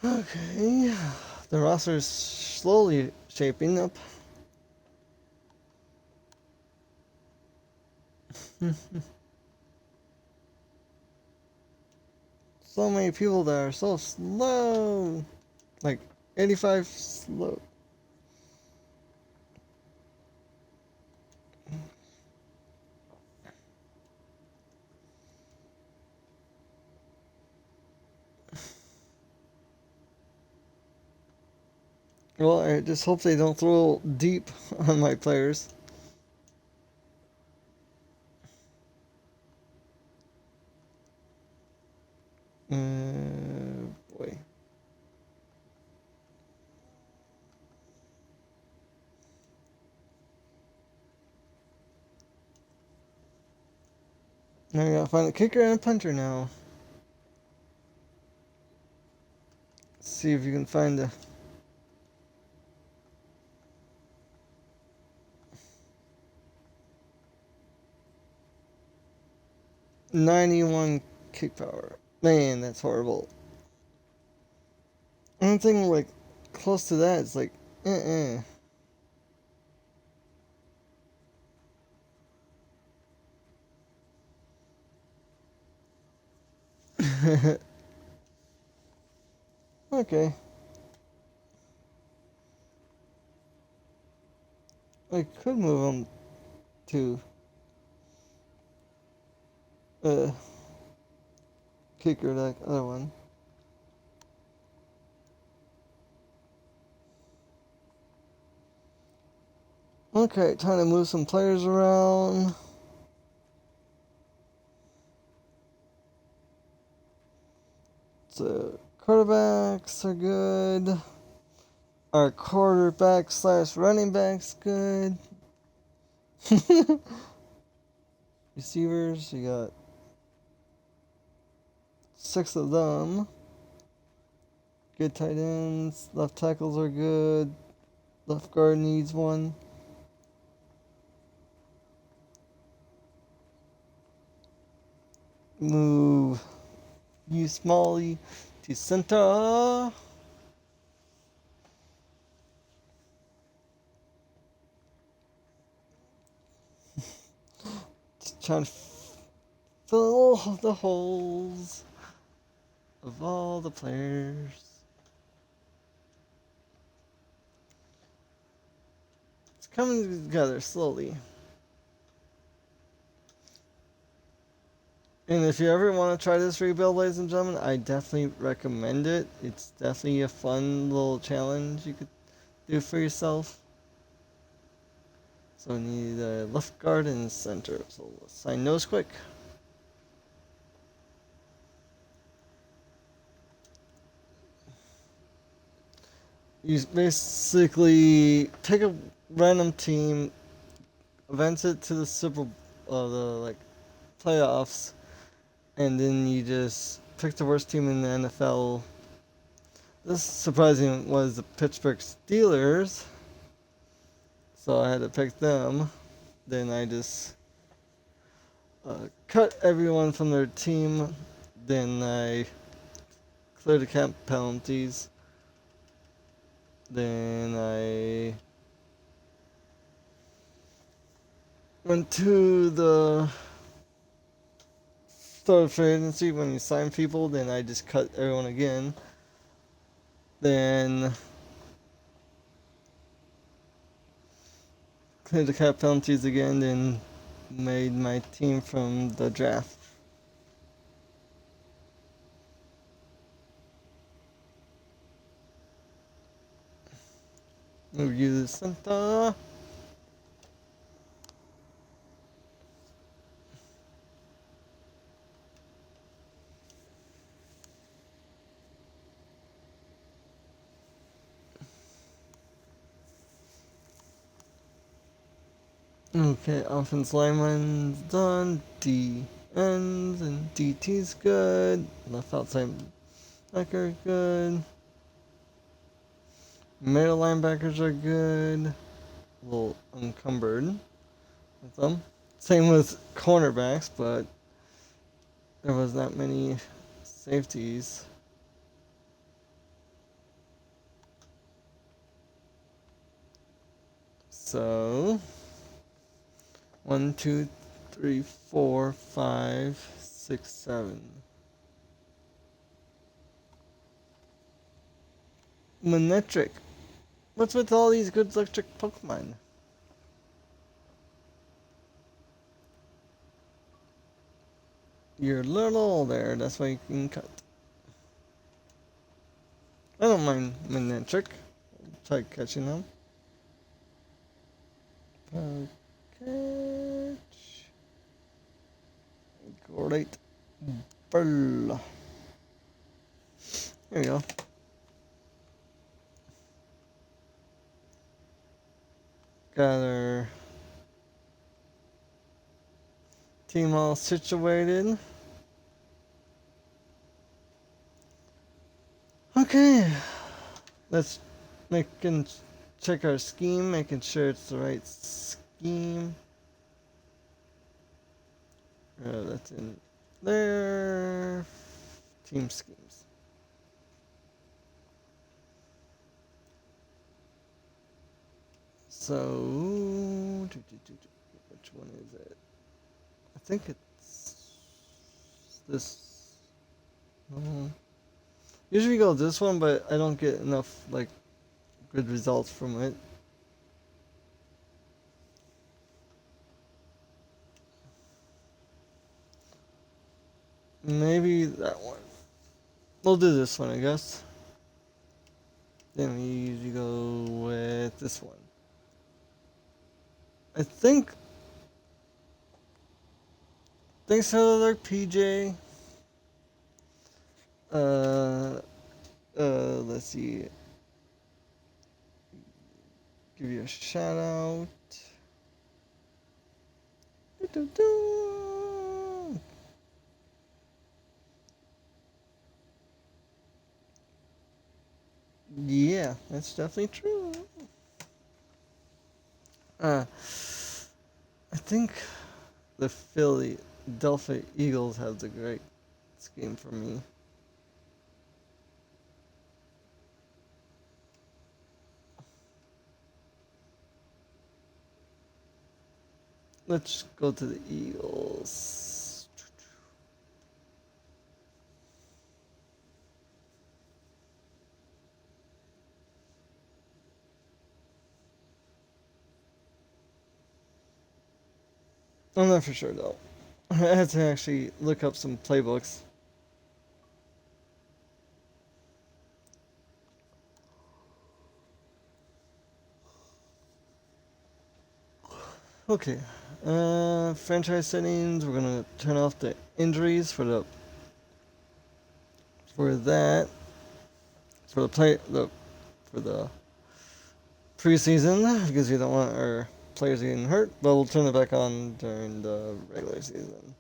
Okay, the roster is slowly shaping up. So many people that are so slow. Like 85 slow. Well, I just hope they don't throw deep on my players. Boy. Now we gotta find a kicker and a punter now. See if you can find a 91 kick power. Man, that's horrible. Anything like close to that is like, uh-uh. Okay. I could move him to kicker that other one. Okay, time to move some players around. So quarterbacks are good. Our quarterback slash running back's good. Receivers, you got 6 of them. Good tight ends. Left tackles are good. Left guard needs one. Move you Smalley to center. Just trying to fill the holes of all the players. It's coming together slowly. And if you ever want to try this rebuild, ladies and gentlemen, I definitely recommend it. It's definitely a fun little challenge you could do for yourself. So we need a left guard and center. So let's sign those quick. You basically take a random team, advance it to the the like playoffs, and then you just picked the worst team in the NFL. This surprising was the Pittsburgh Steelers. So I had to pick them. Then I just cut everyone from their team. Then I cleared the cap penalties. Then I went to the start of free agency when you sign people. Then I just cut everyone again. Then cleared the cap penalties again. Then made my team from the draft. Review the center. Okay, offense lineman's done. D ends and DT's good. Left outside backer good. Middle linebackers are good. A little encumbered with them. Same with cornerbacks, but there was not many safeties. So 1, 2, 3, 4, 5, 6, 7. Manectric. What's with all these good electric Pokemon? You're a little there, that's why you can cut. I don't mind Manectric. Try catching them. Catch. Great. Bull. There we go. Got our team all situated. Okay, let's check our scheme, making sure it's the right scheme. That's in there. Team schemes. So, which one is it? I think it's this. Usually go this one, but I don't get enough like good results from it. Maybe that one. We'll do this one, I guess. Then we usually go with this one. I think. Thanks for the alert, PJ. Let's see. Give you a shout out. Yeah, that's definitely true. I think the Philadelphia Eagles have the great scheme for me. Let's go to the Eagles. I'm not for sure though. I had to actually look up some playbooks. Okay. Franchise settings. We're gonna turn off the injuries for that. For the preseason because we don't want our players getting hurt, but we'll turn it back on during the regular season.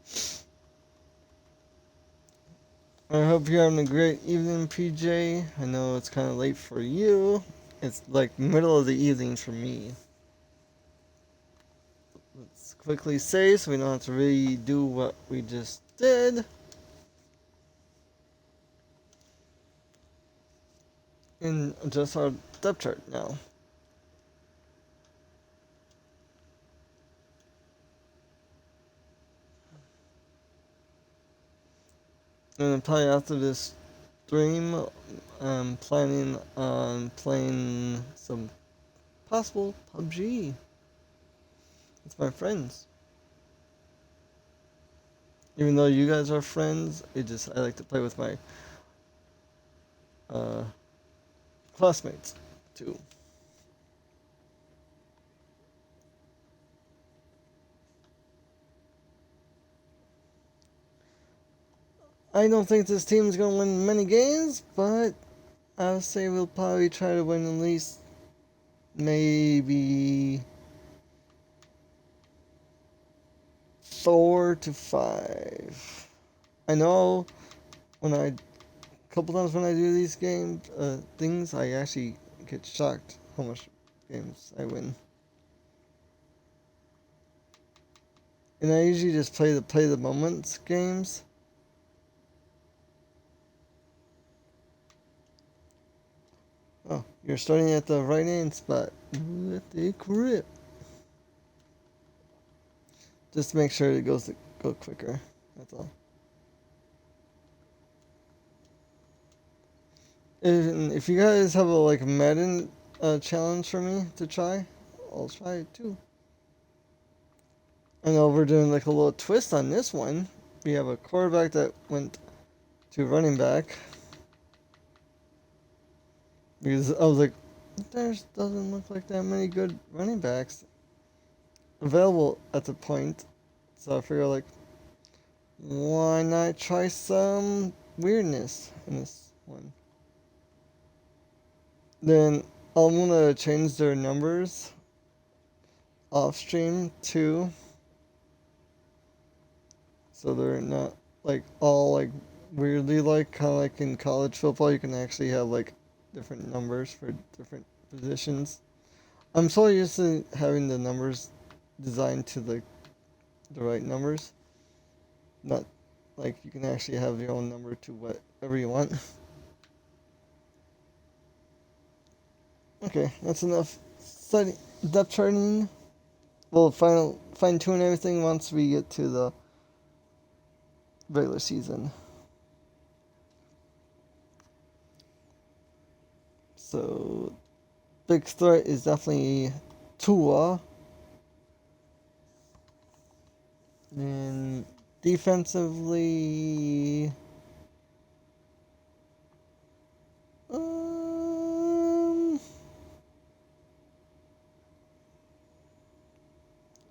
I hope you're having a great evening, PJ. I know it's kind of late for you. It's like middle of the evening for me. Let's quickly save so we don't have to redo what we just did. And adjust our depth chart now. And then probably after this stream, I'm planning on playing some possible PUBG with my friends. Even though you guys are friends, I like to play with my uh, classmates too. I don't think this team is gonna win many games, but I would say we'll probably try to win at least maybe 4 to 5. I know when I couple times when I do these things, I actually get shocked how much games I win. And I usually just play the moments games. Oh, you're starting at the right hand spot. Let the grip. Just to make sure it go quicker. That's all. If you guys have a Madden challenge for me to try, I'll try it too. I know we're doing like a little twist on this one. We have a quarterback that went to running back. Because I was like, there doesn't look like that many good running backs available at the point. So I figure like, why not try some weirdness in this one? Then I'm gonna change their numbers off stream too. So they're not like all like weirdly like kind of like in college football you can actually have like different numbers for different positions. I'm so used to having the numbers designed to the right numbers. Not like you can actually have your own number to whatever you want. Okay, that's enough study depth charting. We'll fine tune everything once we get to the regular season. So big threat is definitely Tua. And defensively,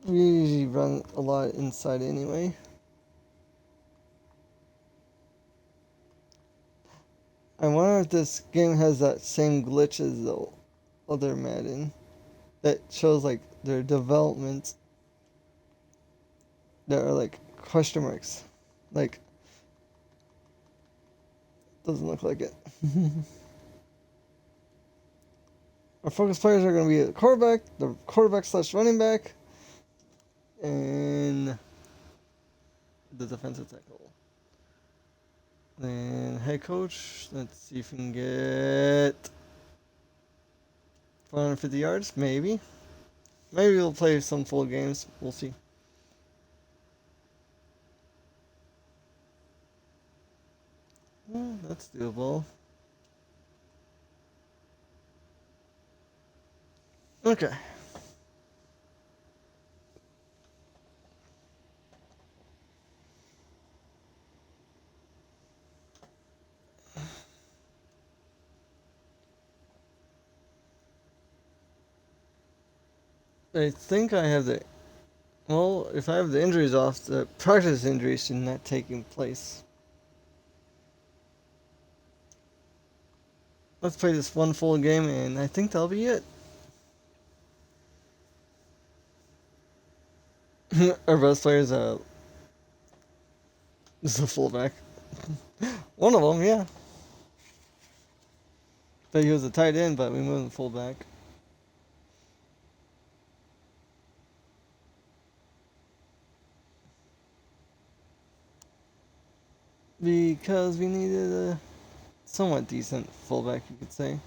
we usually run a lot inside anyway. I wonder if this game has that same glitch as the other Madden that shows like their developments that are like question marks. Like, doesn't look like it. Our focus players are going to be the quarterback slash running back, and the defensive tackle. Then head coach, let's see if we can get 450 yards, maybe. Maybe we'll play some full games. We'll see. That's doable. Okay. I think I have if I have the injuries off, the practice injuries should not taking place. Let's play this one full game, and I think that'll be it. Our best player is a fullback. One of them, yeah. But he was a tight end, but we moved him fullback. Because we needed a somewhat decent fullback, you could say.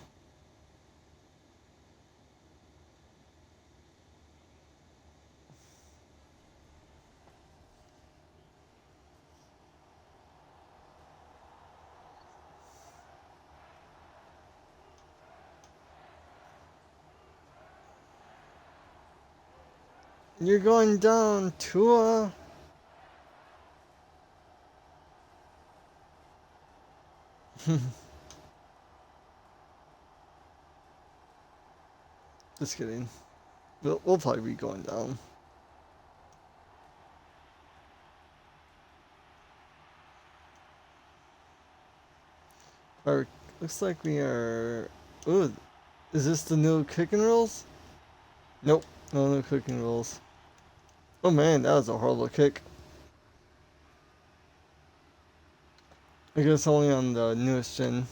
You're going down, Tua. Just kidding. We'll probably be going down. Our, looks like we are... Ooh, is this the new kicking rules? Nope, no new kicking rules. Oh man, that was a horrible kick. I guess only on the newest gen.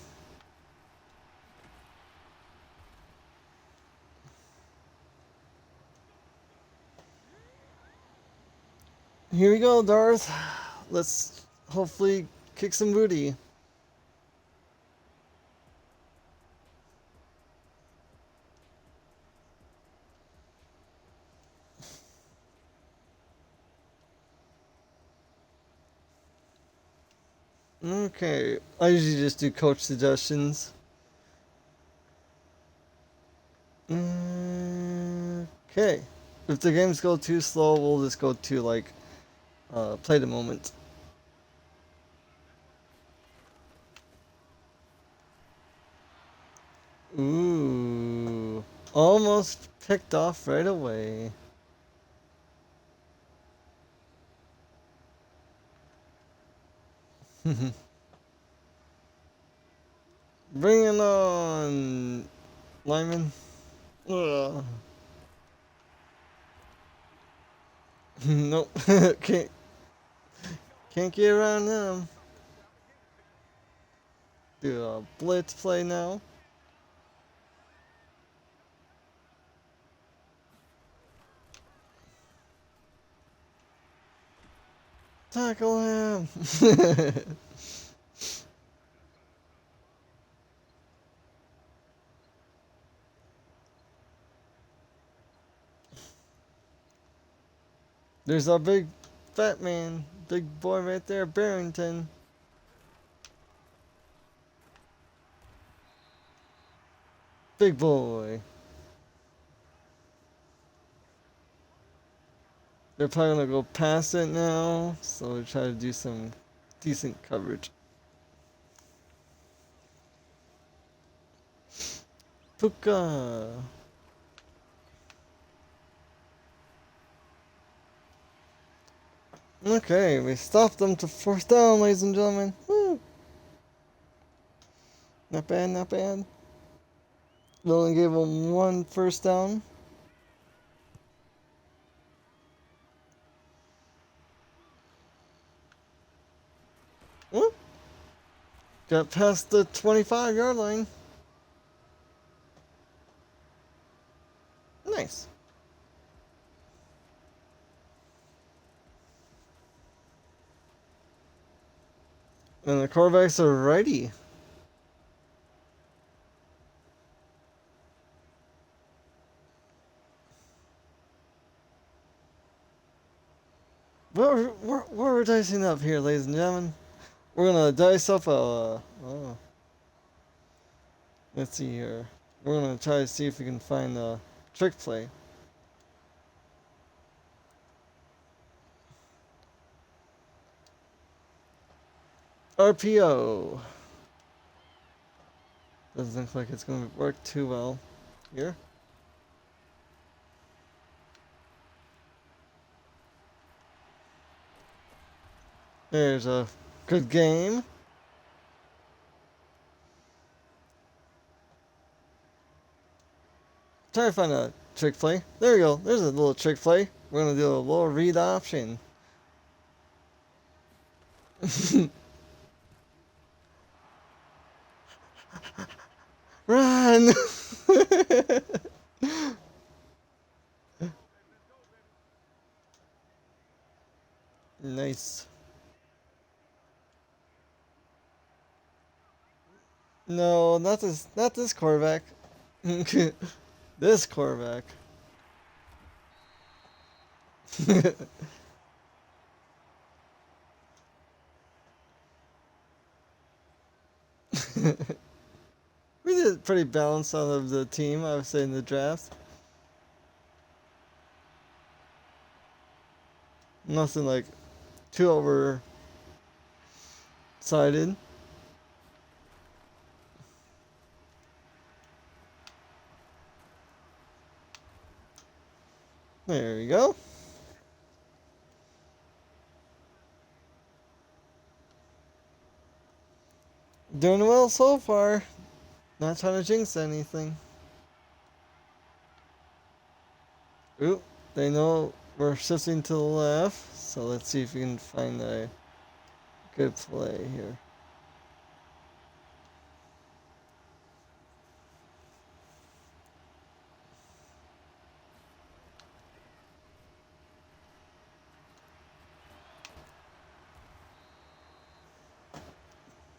Here we go, Darth. Let's hopefully kick some booty. Okay, I usually just do coach suggestions. Okay, if the games go too slow, we'll just go to like play the moment. Ooh, almost picked off right away. Bring it on, Lyman. Ugh. Nope, can't get around them. Do a blitz play now. Tackle him. There's our big fat man, big boy right there, Barrington. Big boy. They're probably gonna go past it now, so we'll try to do some decent coverage. Puka. Okay, we stopped them to fourth down, ladies and gentlemen. Woo. Not bad, not bad. We only gave them one first down. Woo. Got past the 25-yard line. Nice. And the quarterbacks are righty. What we're dicing up here, ladies and gentlemen. We're gonna dice up a. Oh. Let's see here. We're gonna try to see if we can find a trick play. RPO. Doesn't look like it's gonna work too well here. There's a good game. Try to find a trick play. There we go. There's a little trick play. We're gonna do a little read option. Run! Nice. No, not this quarterback. This quarterback. We did pretty balanced out of the team, I would say, in the draft. Nothing like too oversided. There we go. Doing well so far. Not trying to jinx anything. Oop, they know we're shifting to the left, so let's see if we can find a good play here.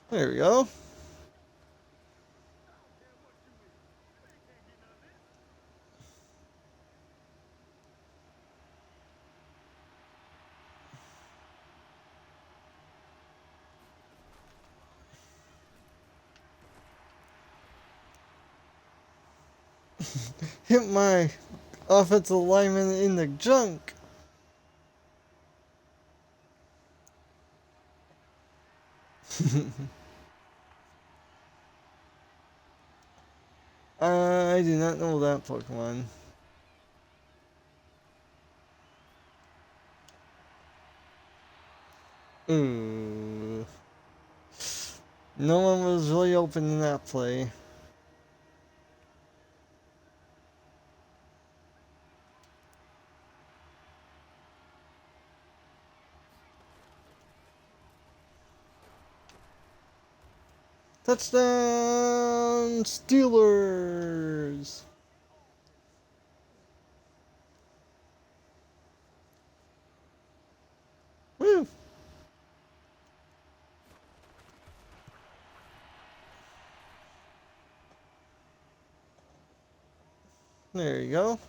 There we go. Hit my offensive lineman in the junk. I do not know that Pokemon. Ooh. No one was really open in that play. Touchdown Steelers! Woo! There you go.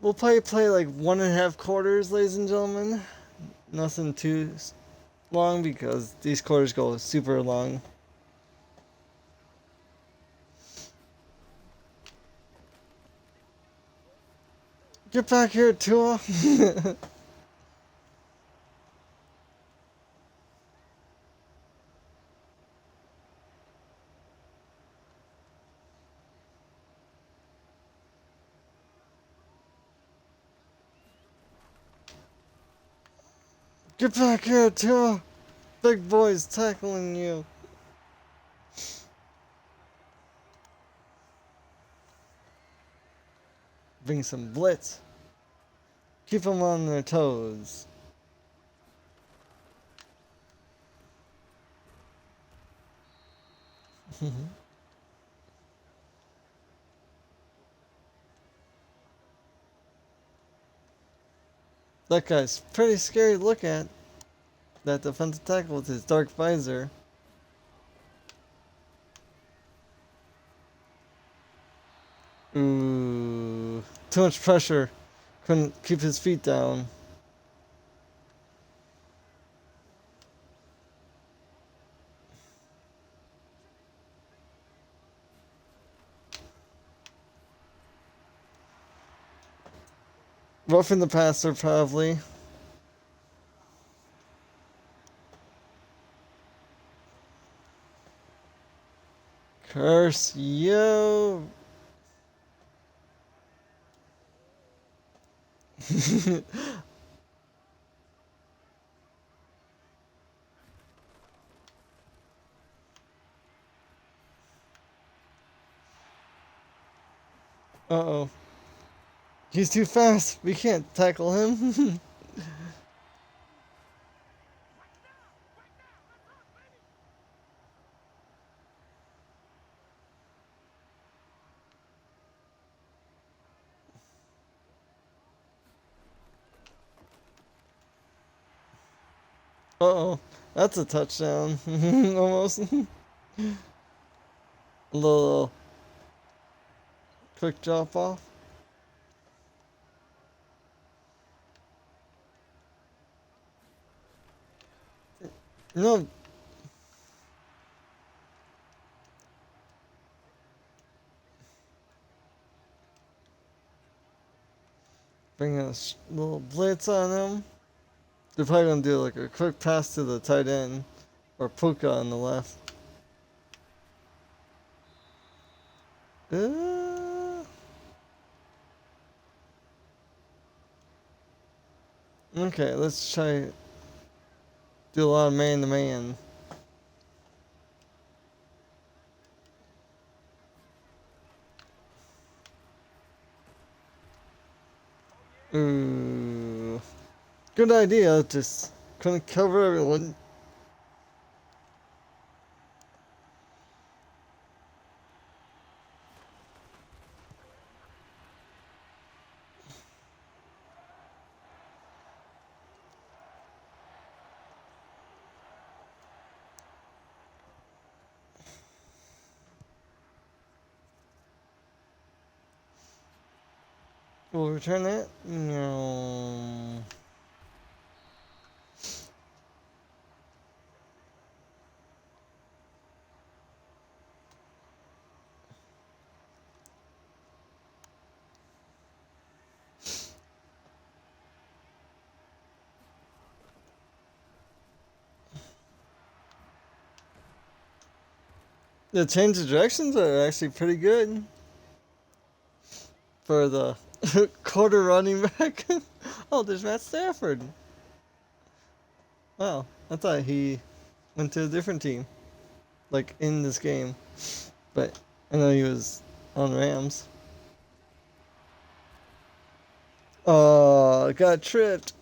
We'll probably play like 1.5 quarters, ladies and gentlemen. Nothing too long because these quarters go super long. Get back here, Tua. Get back here, Tua. Big boy's tackling you. Bring some blitz. Keep them on their toes. That guy's pretty scary to look at. That defensive tackle with his dark visor. Ooh. Too much pressure. Couldn't keep his feet down. Roughing the passer, probably. Curse you. Uh-oh. He's too fast. We can't tackle him. Uh-oh. That's a touchdown. Almost. A little quick drop off. No. Bring a little blitz on him. They're probably gonna do like a quick pass to the tight end or Puka on the left. Uh, okay, let's try do a lot of man to man. Ooh, good idea. Just couldn't cover everyone. We'll return it. No. The change of directions are actually pretty good for the quarter running back. Oh, there's Matt Stafford. Wow, I thought he went to a different team, like in this game, but I know he was on Rams. Oh, got tripped.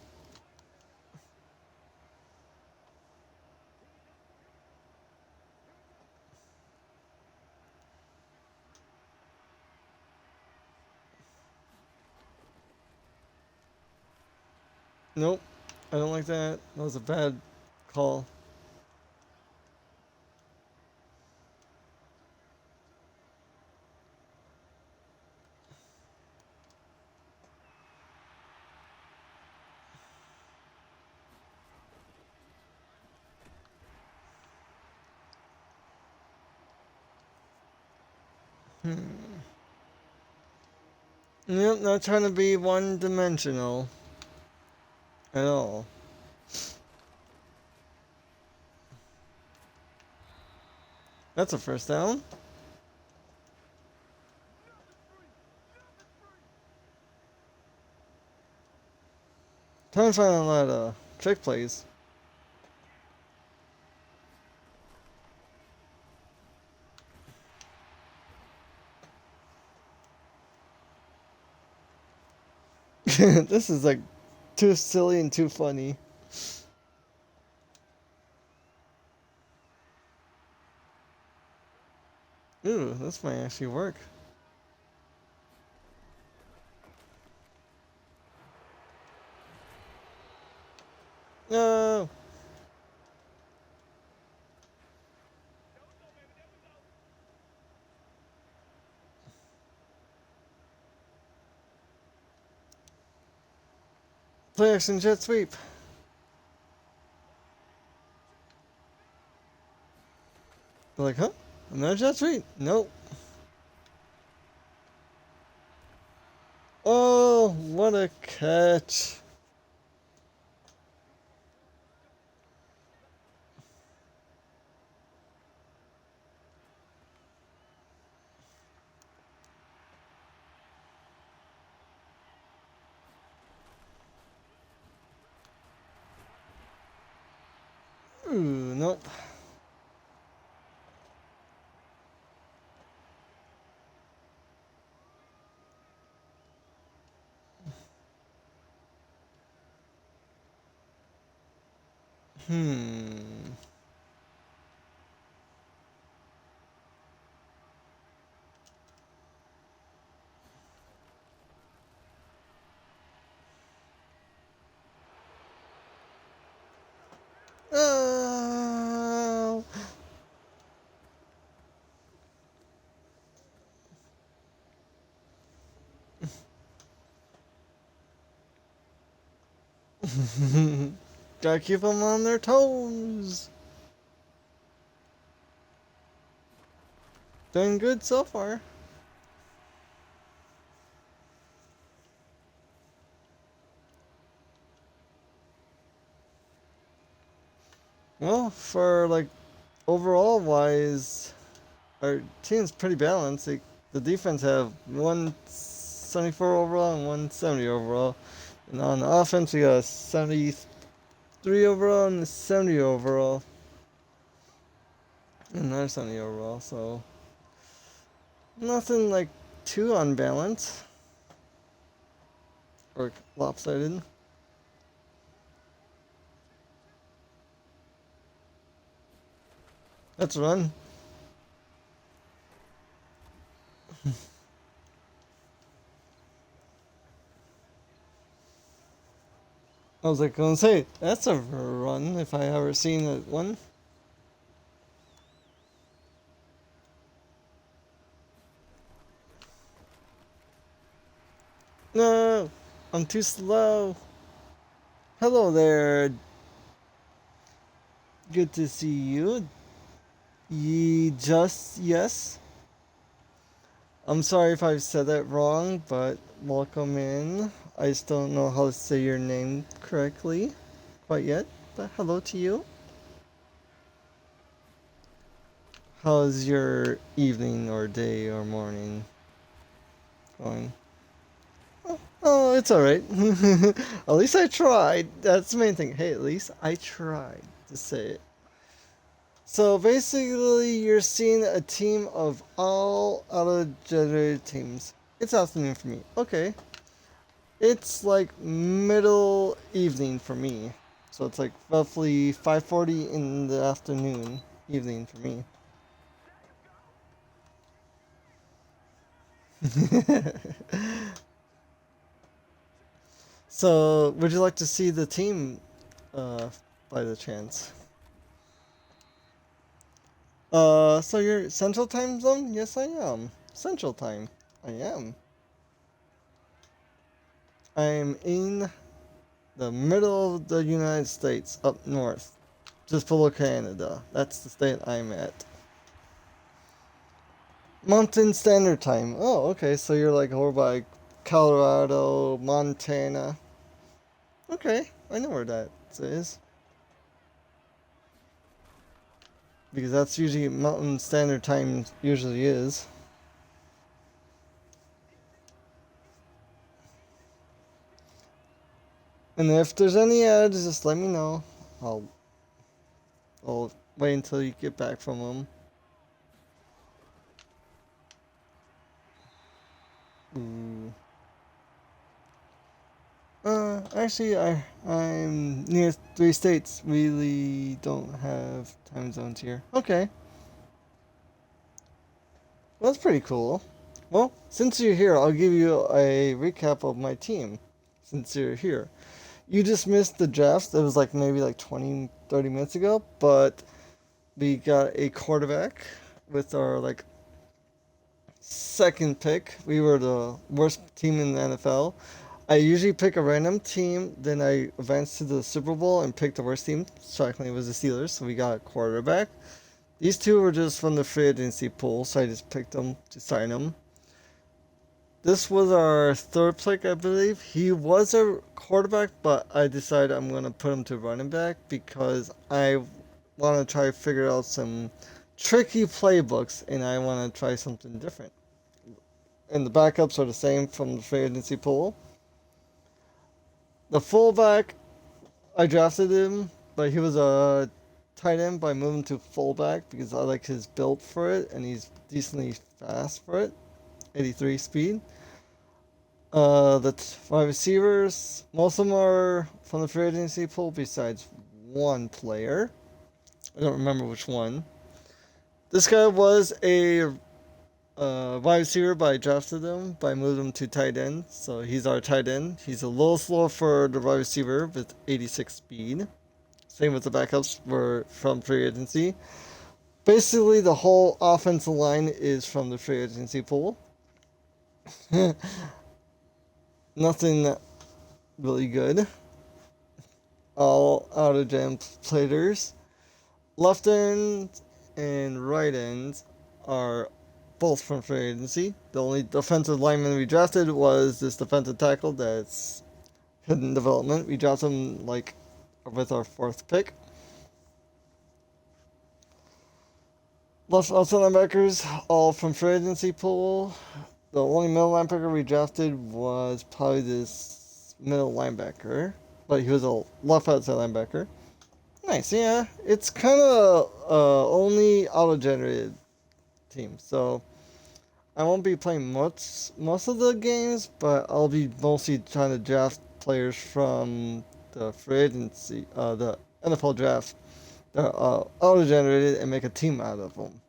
Nope, I don't like that. That was a bad call. Yep, not trying to be one-dimensional at all. That's a first down. Trying to find a lot of trick plays. This is like too silly and too funny. Ooh, this might actually work. No. Play action jet sweep. They're like, huh? Another jet sweep? Nope. Oh, what a catch. Ooh, nope. Hmm. Oh. Gotta keep them on their toes. Doing good so far. Well, for like overall wise, our team's pretty balanced. Like, the defense have 174 overall and 170 overall. And on offense, we got 73 overall and 70 overall. And another 70 overall, so nothing like too unbalanced or lopsided. Let's run. I was like gonna say, that's a run if I ever seen one. No, I'm too slow. Hello there. Good to see you. Yes. I'm sorry if I've said that wrong, but welcome in. I just don't know how to say your name correctly quite yet, but hello to you. How's your evening or day or morning going? Oh, it's alright. At least I tried. That's the main thing. Hey, at least I tried to say it. So basically, you're seeing a team of all auto-generated teams. It's afternoon for me. Okay. It's like middle evening for me. So it's like roughly 5:40 in the afternoon, evening for me. So, would you like to see the team by the chance? So you're Central Time Zone? Yes, I am. Central Time. I am. I'm in the middle of the United States, up north, just below Canada. That's the state I'm at. Mountain Standard Time. Oh, okay. So you're like over by Colorado, Montana. Okay, I know where that is. Because that's usually Mountain Standard Time usually is. And if there's any ads, just let me know. I'll I'll wait until you get back from them. Ooh. Actually, I'm near 3 states. Really don't have time zones here. Okay, well, that's pretty cool. Well, since you're here, I'll give you a recap of my team. Since you're here, you just missed the draft. It was like maybe like 20, 30 minutes ago, but we got a quarterback with our like second pick. We were the worst team in the NFL. I usually pick a random team, then I advance to the Super Bowl and pick the worst team. Shockingly, it was the Steelers, so we got a quarterback. These two were just from the free agency pool, so I just picked them to sign them. This was our third pick, I believe. He was a quarterback, but I decided I'm going to put him to running back because I want to try to figure out some tricky playbooks and I want to try something different. And the backups are the same from the free agency pool. The fullback, I drafted him, but he was a tight end, but I moved him to fullback because I like his build for it, and he's decently fast for it, 83 speed. The wide receivers, most of them are from the free agency pool, besides one player. I don't remember which one. This guy was a wide receiver, but I drafted him, but I moved him to tight end. So he's our tight end. He's a little slow for the wide receiver with 86 speed. Same with the backups from free agency. Basically, the whole offensive line is from the free agency pool. Nothing really good. All out of jam players. Left end and right end are both from free agency. The only defensive lineman we drafted was this defensive tackle that's hidden development. We drafted him like with our 4th pick. Left outside linebackers, all from free agency pool. The only middle linebacker we drafted was probably this middle linebacker, but he was a left outside linebacker. Nice, yeah. It's kind of only auto-generated team, so I won't be playing most of the games, but I'll be mostly trying to draft players from the free agency, the NFL draft. They're auto-generated and make a team out of them.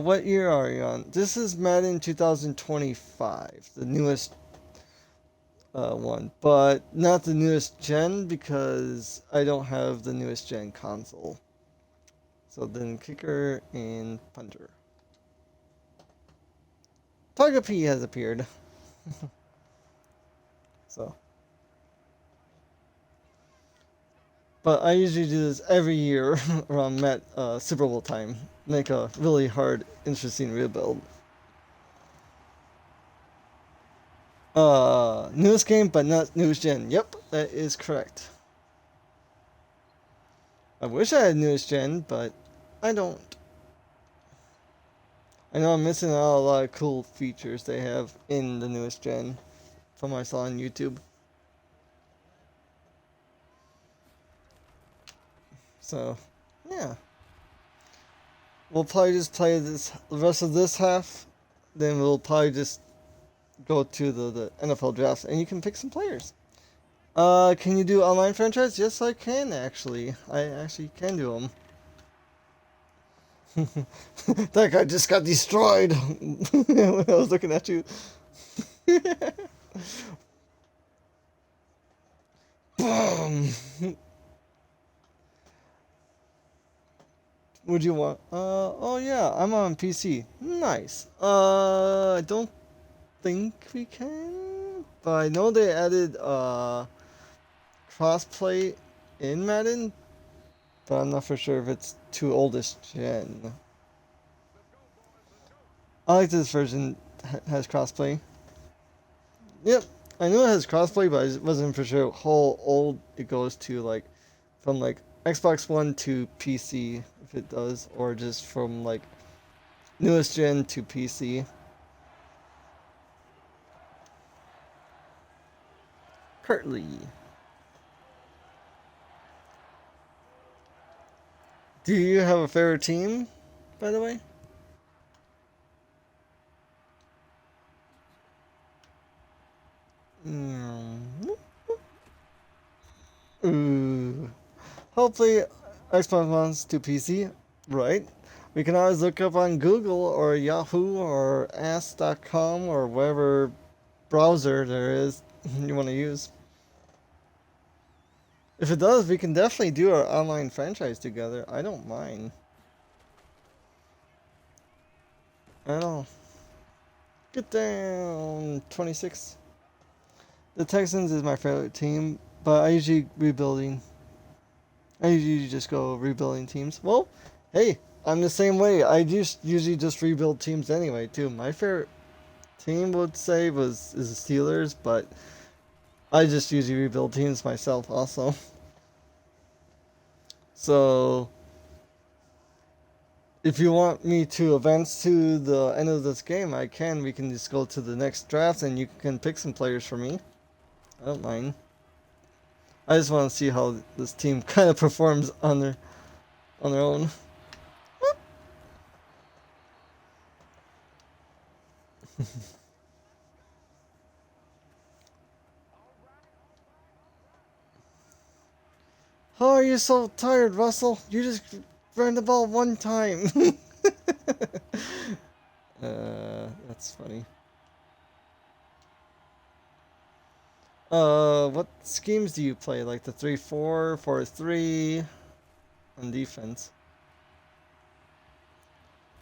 What year are you on? This is Madden 2025, the newest one, but not the newest gen because I don't have the newest gen console. So then kicker and punter. Target P has appeared. So. But I usually do this every year around Super Bowl time. Make a really hard, interesting rebuild. Newest game, but not newest gen. Yep, that is correct. I wish I had newest gen, but I don't. I know I'm missing out on a lot of cool features they have in the newest gen from what I saw on YouTube. So, yeah. We'll probably just play the rest of this half. Then we'll probably just go to the NFL draft and you can pick some players. Can you do online franchise? Yes, I can actually. I actually can do them. That guy just got destroyed when I was looking at you. Boom. Would you want? Oh yeah, I'm on PC. Nice. I don't think we can, but I know they added crossplay in Madden, but I'm not for sure if it's to oldest gen. I like this version has crossplay. Yep, I knew it has crossplay, but I wasn't for sure how old it goes to, like from like Xbox One to PC, if it does, or just from like newest gen to PC. Curtly. Do you have a favorite team, by the way? Ooh. Hopefully, Xbox One's to PC, right? We can always look up on Google or Yahoo or Ask.com or whatever browser there is you want to use. If it does, we can definitely do our online franchise together. I don't mind. I don't. Get down, 26. The Texans is my favorite team, but I usually just go rebuilding teams. Well, hey, I'm the same way. I just usually just rebuild teams anyway too. My favorite team would say is the Steelers, but I just usually rebuild teams myself also. So if you want me to advance to the end of this game, I can. We can just go to the next draft and you can pick some players for me. I don't mind. I just want to see how this team kind of performs on their own. How are you so tired, Russell? You just ran the ball one time. That's funny. What schemes do you play? Like the 3-4, 4-3 on defense?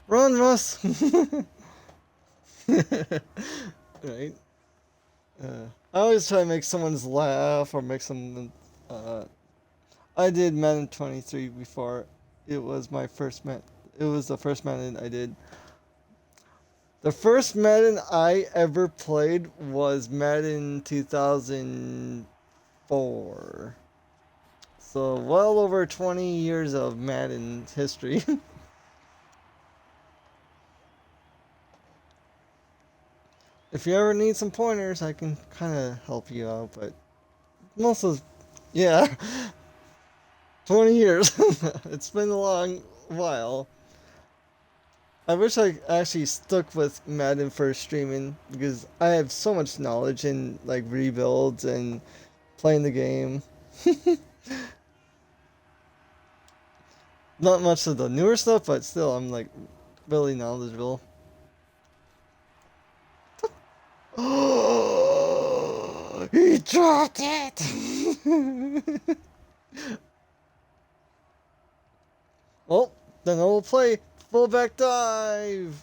Run, Russ! Right? I always try to make someone's laugh or make some. I did Madden 23 before. It was my first Madden. It was the first Madden I did. The first Madden I ever played was Madden 2004. So well over 20 years of Madden history. If you ever need some pointers, I can kind of help you out, but most of, yeah, 20 years. It's been a long while. I wish I actually stuck with Madden for streaming because I have so much knowledge in like rebuilds and playing the game. Not much of the newer stuff, but still, I'm like really knowledgeable. Oh, he dropped it! Well, then I'll play fullback dive.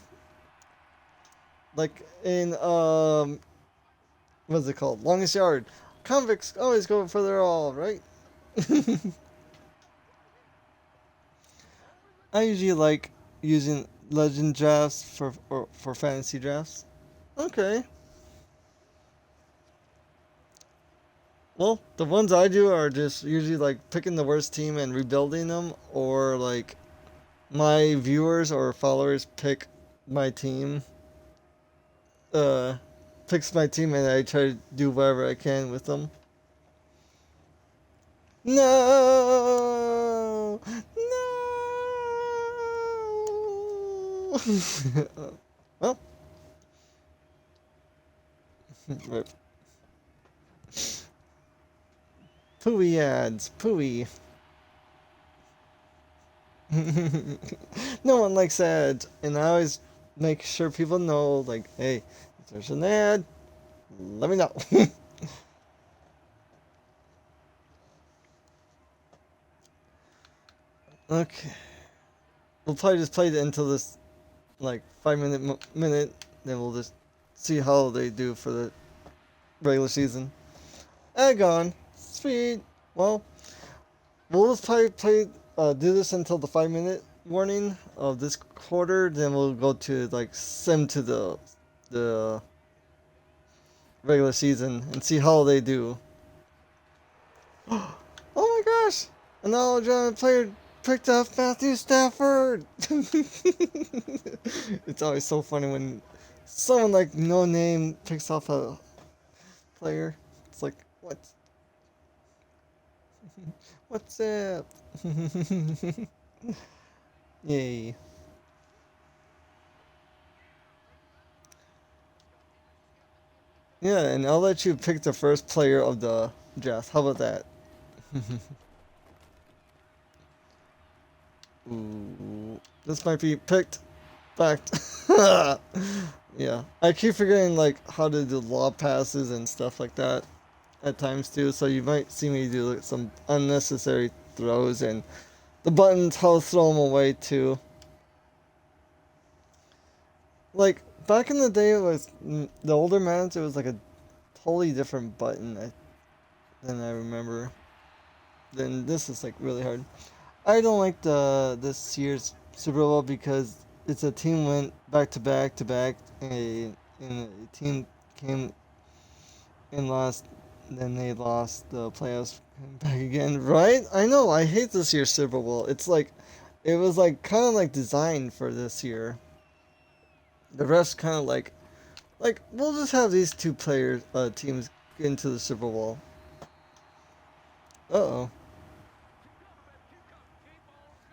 Like in what's it called? Longest yard. Convicts always go for their all, right? I usually like using legend drafts for fantasy drafts. Okay. Well, the ones I do are just usually like picking the worst team and rebuilding them, or like my viewers or followers pick my team. Uh, Picks my team and I try to do whatever I can with them. No! No! Well, rip. Pooey ads. Pooey. No one likes ads, and I always make sure people know, like, hey, if there's an ad, let me know. Okay. We'll probably just play it until this, like, 5 minute, then we'll just see how they do for the regular season. Egg on. Sweet. Well, we'll just do this until the 5 minute warning of this quarter. Then we'll go to like sim to the regular season and see how they do. Oh my gosh! An Alabama player picked up Matthew Stafford. It's always so funny when someone like no name picks off a player. It's like what? What's up? Yay. Yeah, and I'll let you pick the first player of the draft. How about that? Ooh, this might be picked. Fact. Yeah, I keep forgetting like how to do law passes and stuff like that at times too. So you might see me do like, some unnecessary throws and the buttons. How to throw them away too. Like back in the day, it was the older Madden. It was like a totally different button than I remember. Then this is like really hard. I don't like this year's Super Bowl because it's a team went back to back to back, and a team came and lost. Then they lost the playoffs back again. Right? I know. I hate this year's Super Bowl. It's like it was like kind of like designed for this year. The refs kind of like we'll just have these two teams get into the Super Bowl. Uh oh.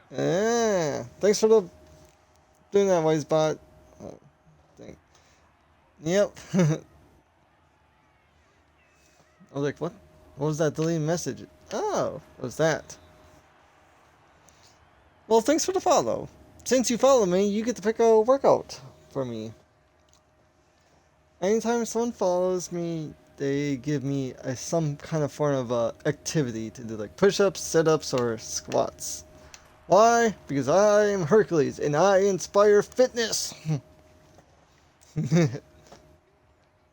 Yeah. Thanks for doing that, Wisebot. Oh, dang. Yep. I was like, what? What was that deleted message? Oh, what was that? Well, thanks for the follow. Since you follow me, you get to pick a workout for me. Anytime someone follows me, they give me some kind of form of activity to do, like push-ups, sit-ups, or squats. Why? Because I am Hercules and I inspire fitness.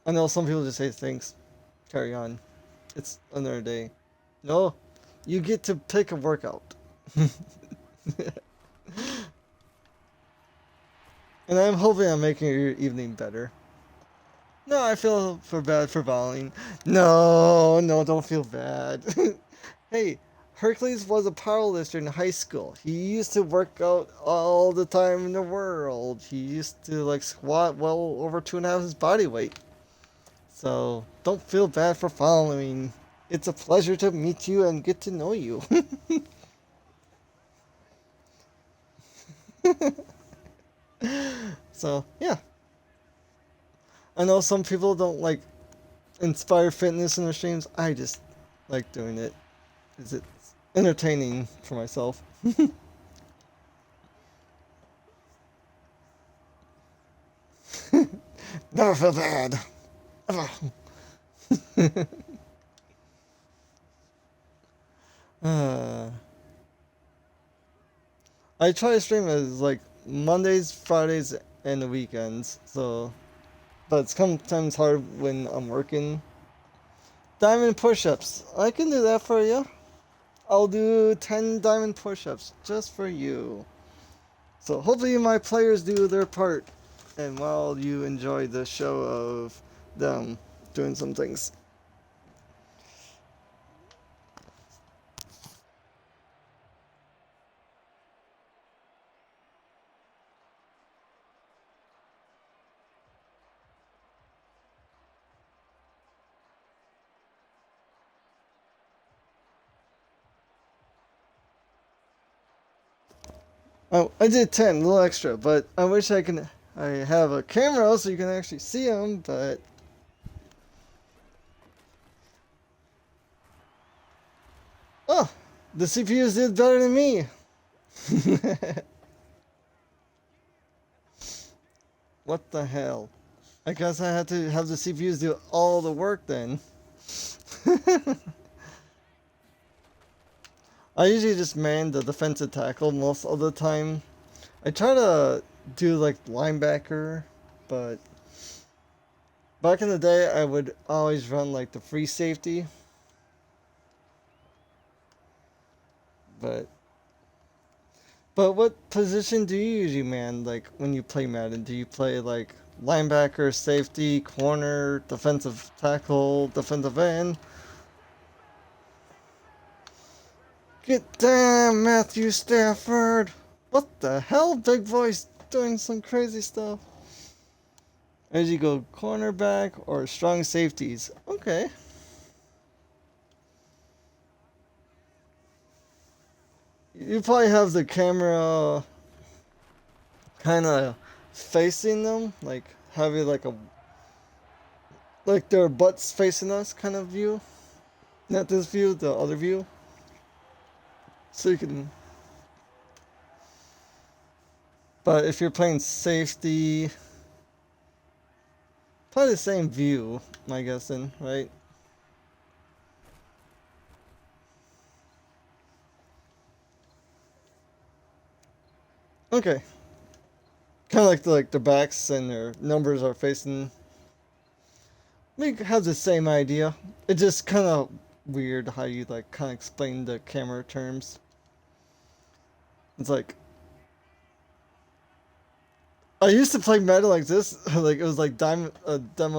I know some people just say thanks, carry on. It's another day. No, you get to pick a workout. And I'm hoping I'm making your evening better. No, I feel for bad for volleying. No, no, don't feel bad. Hey, Hercules was a powerlifter in high school. He used to work out all the time in the world. He used to like squat well over 2.5 his body weight. So don't feel bad for following. It's a pleasure to meet you and get to know you. So yeah, I know some people don't like inspire fitness in their streams. I just like doing it. Is it entertaining for myself? Never feel bad. uh, I try to stream as like Mondays, Fridays, and the weekends. So, but it's sometimes hard when I'm working. Diamond push-ups. I can do that for you. I'll do 10 diamond push-ups just for you. So hopefully my players do their part, and while you enjoy the show of them doing some things. Oh, I did 10, a little extra, but I wish I have a camera so you can actually see them, but oh, the CPUs did better than me. What the hell? I guess I had to have the CPUs do all the work then. I usually just man the defensive tackle most of the time. I try to do like linebacker, but back in the day I would always run like the free safety. But what position do you usually man like when you play Madden? Do you play like linebacker, safety, corner, defensive tackle, defensive end? Get down, Matthew Stafford! What the hell? Big voice doing some crazy stuff. As you go cornerback or strong safeties. Okay. You probably have the camera kind of facing them, like having like their butts facing us kind of view. Not this view, the other view. So you can. But if you're playing safety, probably the same view, my guessing, right? Okay. Kind of like the backs and their numbers are facing. We have the same idea. It's just kind of weird how you like kind of explain the camera terms. It's like I used to play Meta like this, like it was like demo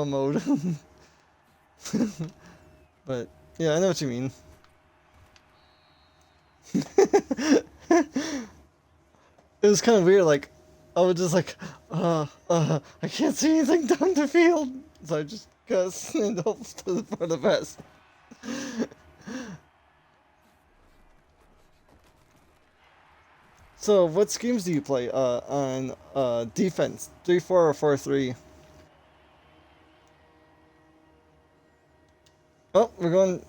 mode. But yeah, I know what you mean. It was kind of weird. Like I was just like, I can't see anything down the field, so I just guess and hope for the best. So, what schemes do you play on defense? 3-4 or 4-3? Oh, we're going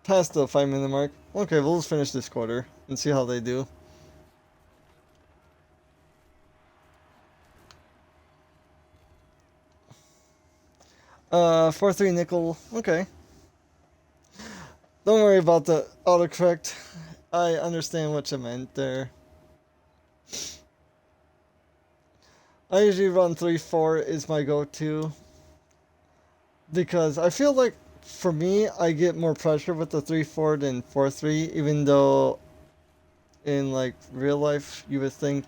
past the 5-minute mark. Okay, we'll just finish this quarter and see how they do. 4-3 nickel. Okay. Don't worry about the autocorrect. I understand what you meant there. I usually run 3-4 is my go-to. Because I feel like, for me, I get more pressure with the 3-4 than 4-3, even though in like real life you would think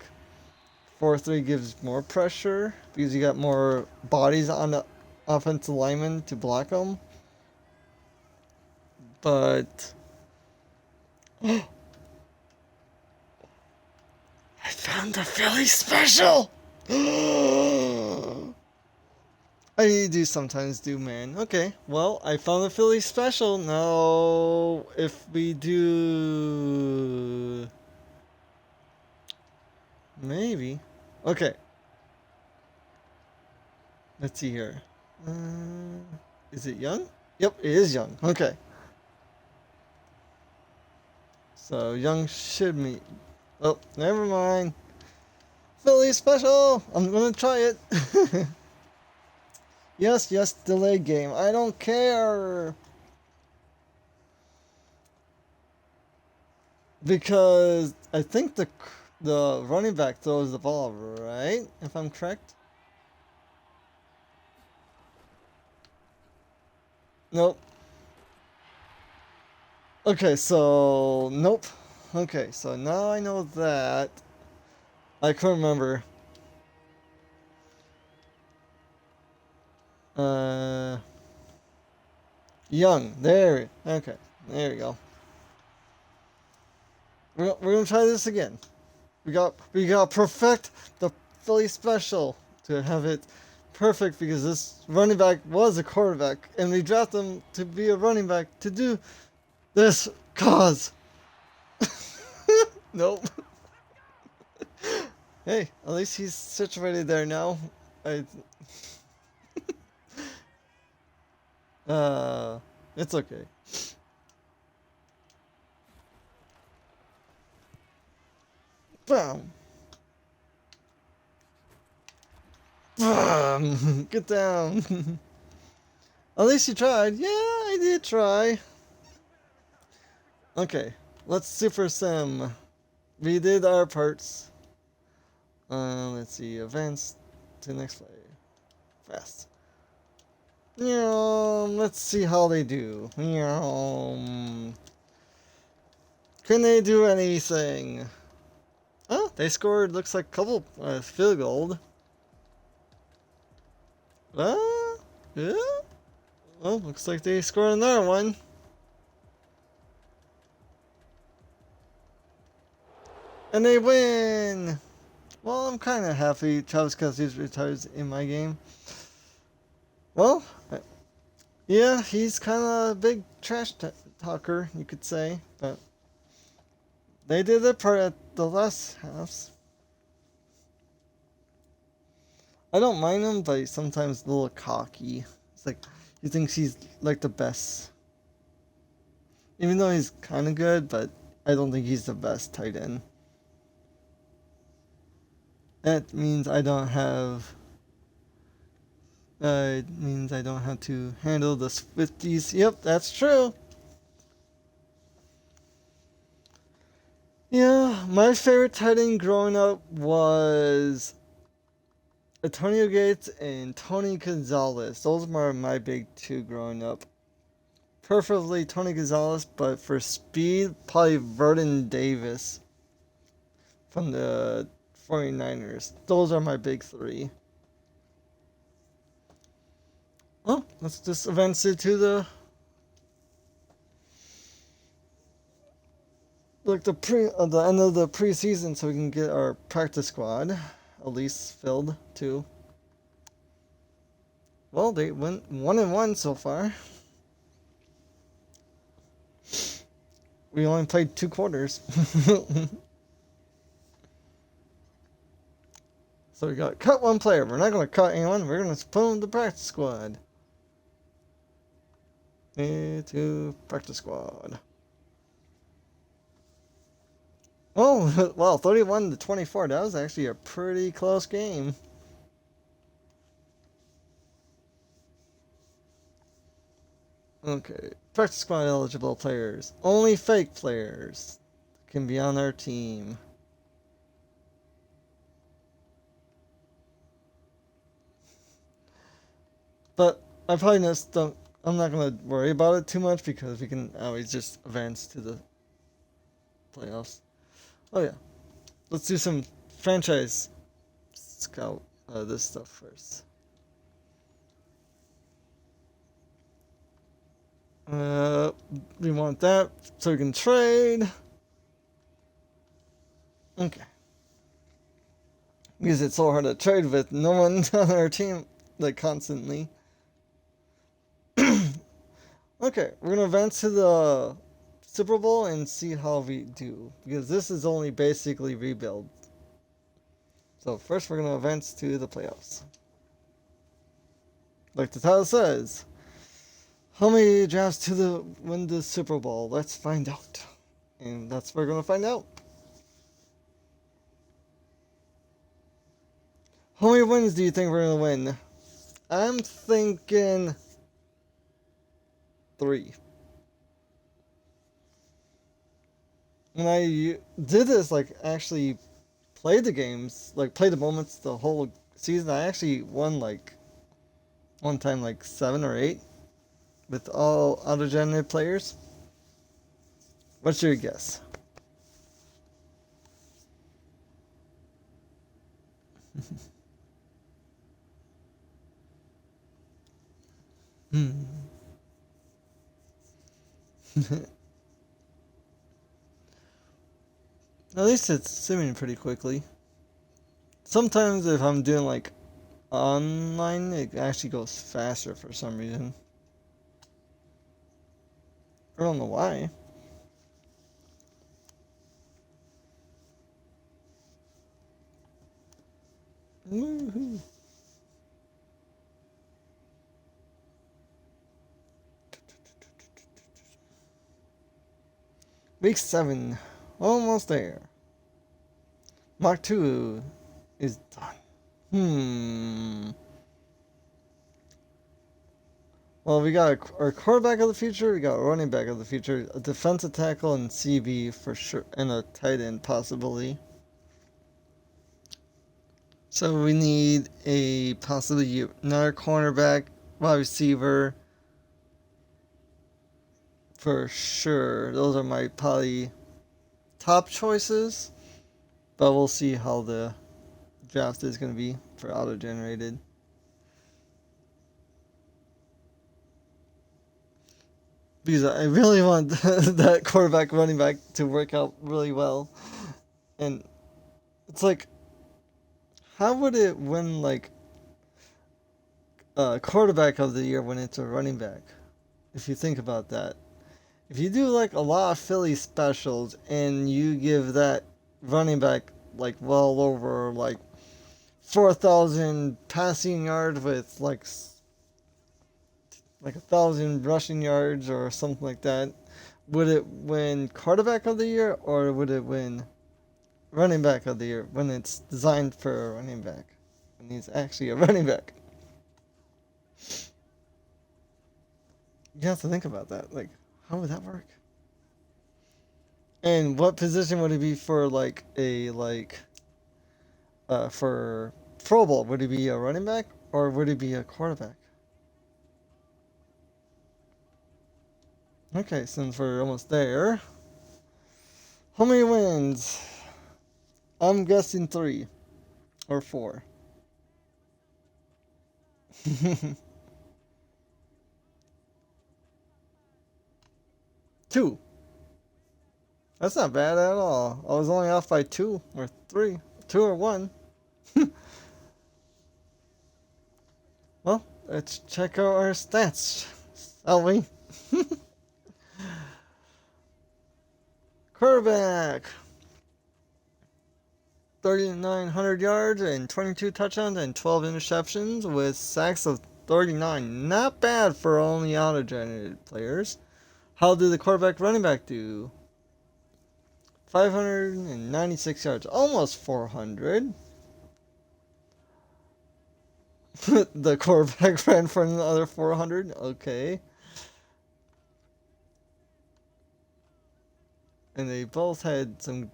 4-3 gives more pressure because you got more bodies on the offensive lineman to block them. But I found the Philly special. I do sometimes do, man. Okay, well, I found the Philly special. Now, if we do... Maybe. Okay. Let's see here. Is it young? Yep, it is young. Okay. So, young should meet. Oh, never mind. Philly special! I'm gonna try it. Yes, yes, delay game. I don't care. Because I think the running back throws the ball, right? If I'm correct. Nope. Okay, so nope. Okay, so now I know that. I couldn't remember. Young. There. Okay. There we go. We're gonna try this again. We got perfect the Philly special to have it perfect because this running back was a quarterback and we drafted him to be a running back to do this cause. Nope. Hey, at least he's situated there now. I. It's okay. Bam. Bam. Get down. At least you tried. Yeah, I did try. Okay, let's super sim. We did our parts. Let's see. Advance to next play. Fast. Yeah, let's see how they do. Can they do anything? Oh, they scored, looks like a couple field goal. Yeah. Well, looks like they scored another one. And they win! Well, I'm kind of happy Travis Kelce's retires in my game. Well, yeah, he's kind of a big trash talker, you could say. But they did their part at the last halves. I don't mind him, but he's sometimes a little cocky. It's like he thinks he's like the best. Even though he's kind of good, but I don't think he's the best tight end. That means I don't have. It means I don't have to handle the Swifties. Yep, that's true. Yeah, my favorite tight end growing up was Antonio Gates and Tony Gonzalez. Those were my big two growing up. Preferably Tony Gonzalez, but for speed, probably Vernon Davis from the 49ers. Those are my big three. Well, let's just advance it to the the end of the preseason so we can get our practice squad at least filled too. Well, they went 1-1 so far. We only played 2 quarters. So we got cut one player. We're not going to cut anyone. We're going to put in the practice squad. Into practice squad. Oh, well, 31-24. That was actually a pretty close game. Okay. Practice squad eligible players. Only fake players can be on our team. But I probably just don't. I'm not gonna worry about it too much because we can always just advance to the playoffs. Oh yeah, let's do some franchise scout this stuff first. We want that so we can trade. Okay. Because it's so hard to trade with no one on our team, like constantly. Okay, we're gonna advance to the Super Bowl and see how we do. Because this is only basically rebuild. So first we're gonna advance to the playoffs. Like the title says. How many drafts to win the Super Bowl? Let's find out. And that's what we're gonna find out. How many wins do you think we're gonna win? I'm thinking 3. When I did this, like actually played the games, like played the moments the whole season, I actually won like one time like 7 or 8 with all auto-generated players. What's your guess? Hmm. At least it's simming pretty quickly. Sometimes if I'm doing like online, it actually goes faster for some reason. I don't know why. Woohoo. Week 7. Almost there. Mark 2 is done. Well, we got our quarterback of the future, we got a running back of the future, a defensive tackle, and CB for sure, and a tight end possibly. So we need a possibly another cornerback, wide receiver, for sure. Those are my probably top choices, but we'll see how the draft is going to be for auto-generated. Because I really want that quarterback running back to work out really well. And it's like, how would it win like quarterback of the year when it's a running back? If you think about that. If you do like a lot of Philly specials and you give that running back like well over like 4,000 passing yards with like 1,000 rushing yards or something like that, would it win quarterback of the year or would it win running back of the year when it's designed for a running back? And he's actually a running back. You have to think about that. Like, how would that work? And what position would it be for like a for Pro Bowl? Would it be a running back or would it be a quarterback? Okay, since we're almost there. How many wins? I'm guessing 3 or 4. 2. That's not bad at all. I was only off by 2 or 3. 2 or 1. Well, let's check out our stats, shall we? Quarterback. 3,900 yards and 22 touchdowns and 12 interceptions with sacks of 39. Not bad for only auto-generated players. How did the quarterback running back do? 596 yards, almost 400. The quarterback ran for another 400. Okay. and they both had some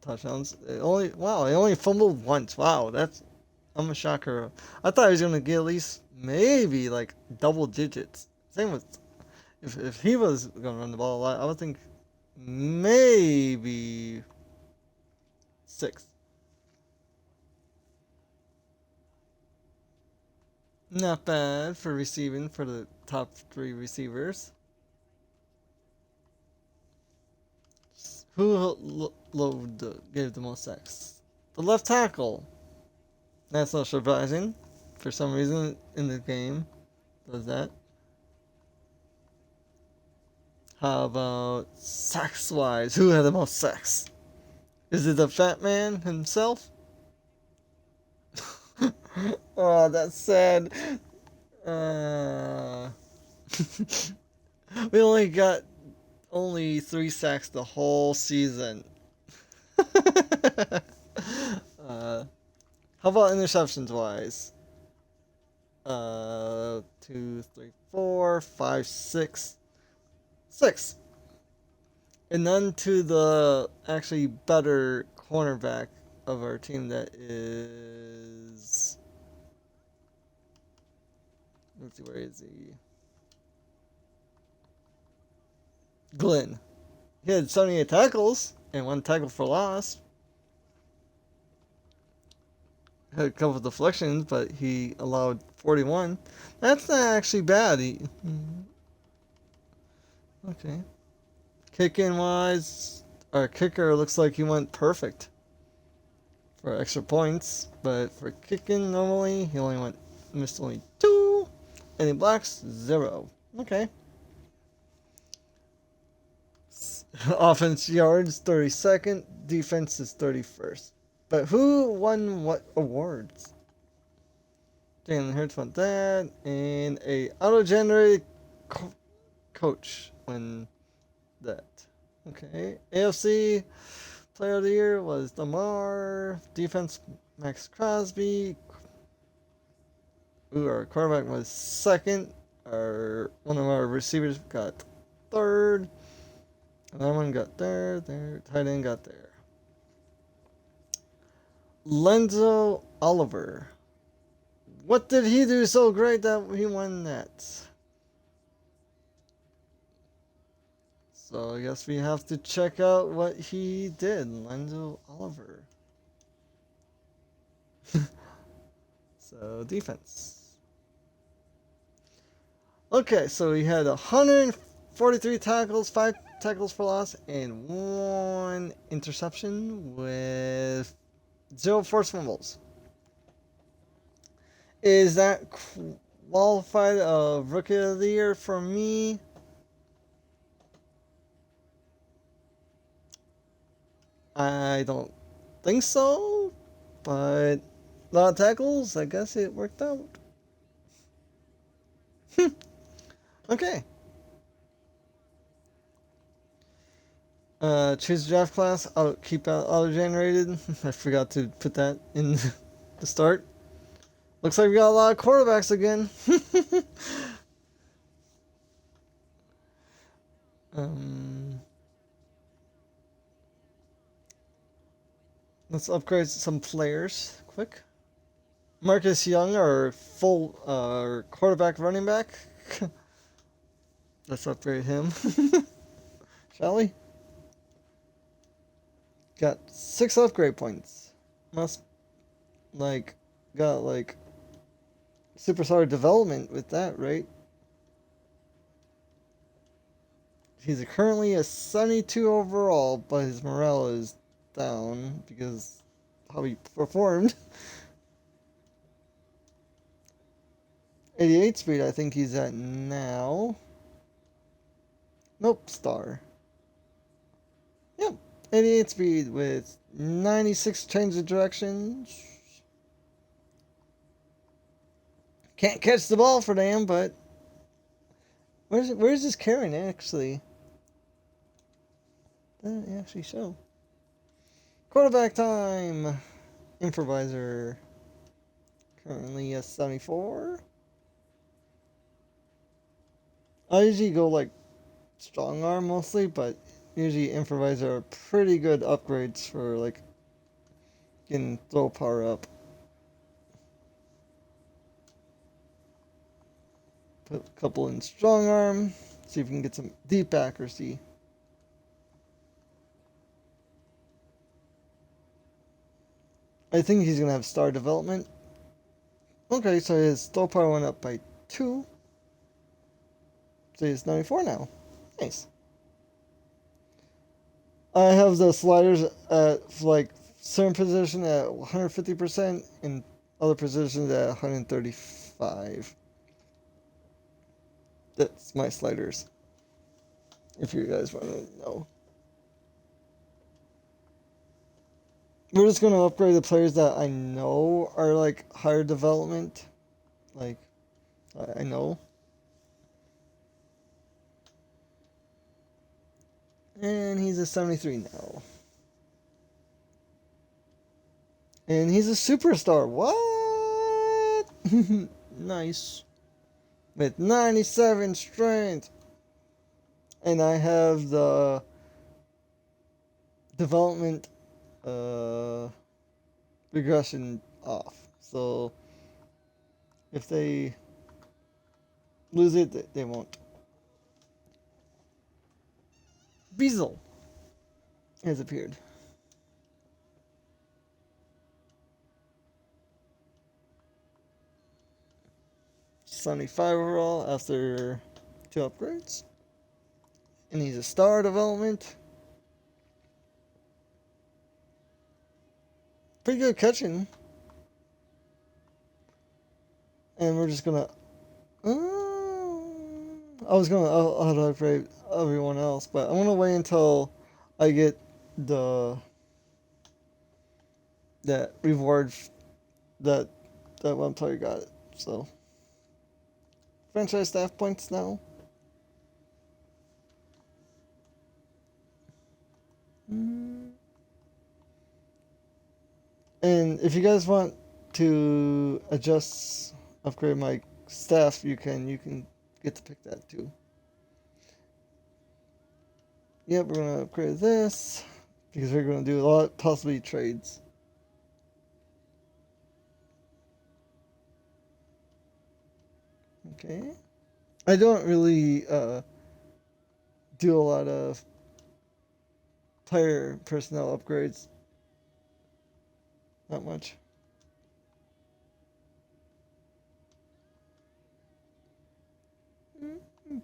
touchdowns. They only fumbled once. Wow, I'm a shocker. I thought he was gonna get at least maybe like double digits. Same with if he was gonna run the ball a lot, I would think maybe 6. Not bad for receiving for the top 3 receivers. Who gave the most sacks? The left tackle. That's not surprising. For some reason in the game, does that. How about sacks wise? Who had the most sacks? Is it the fat man himself? Oh, that's sad. Uh, we only got 3 sacks the whole season. How about interceptions wise? 2, 3, 4, 5, 6. 6. And none to the actually better cornerback of our team that is. Let's see, where is he? Glenn. He had 78 tackles and 1 tackle for loss. Had a couple of deflections, but he allowed 41. That's not actually bad. Okay. Kicking wise, our kicker looks like he went perfect for extra points, but for kicking normally he missed only 2, and he blocks 0. Okay. Offense yards 32nd, defense is 31st. But who won what awards? Jalen Hurts won that, and a auto-generated coach won that. Okay. AFC Player of the Year was Lamar. Defense, Max Crosby. Our quarterback was 2nd. One of our receivers got 3rd. Another one got there. Tight end got there. Lenzo Oliver. What did he do so great that he won that? So I guess we have to check out what he did. Lenzo Oliver. So defense. Okay, so he had 143 tackles, 5 tackles for loss, and 1 interception with 0 forced fumbles. Is that qualified of Rookie of the Year for me? I don't think so, but a lot of tackles, I guess it worked out. Okay. Choose draft class. Keep out auto-generated. I forgot to put that in the start. Looks like we got a lot of quarterbacks again. Let's upgrade some players quick. Marcus Young, our full quarterback running back. Let's upgrade him. Shall we? Got 6 upgrade points. Got superstar development with that, right? He's currently a 72 overall, but his morale is down because how he performed. 88 speed, I think he's at now. Nope, star. Yep, 88 speed with 96 change of directions. Can't catch the ball for them, but where's his carrying actually? Doesn't actually show. Quarterback time. Improviser. Currently a 74. I usually go like strong arm mostly, but usually improviser are pretty good upgrades for like getting throw power up. Put a couple in strong arm. See if we can get some deep accuracy. I think he's gonna have star development. Okay, so his throw power went up by 2. So he's 94 now. Nice. I have the sliders at like certain position at 150% and other positions at 135. That's my sliders. If you guys want to know. We're just going to upgrade the players that I know are like higher development. Like, I know. And he's a 73 now. And he's a superstar. What? Nice. With 97 strength. And I have the development regression off. So if they lose it, they won't. Beazle has appeared. $75 overall after 2 upgrades. And he's a star development. Pretty good catching. And we're just gonna. I'll upgrade everyone else, but I'm gonna wait until I get that reward that one player got it. So franchise staff points now. And if you guys want to upgrade my staff, you can get to pick that too. Yep, we're gonna upgrade this because we're gonna do a lot, possibly trades. Okay. I don't really do a lot of player personnel upgrades. Not much.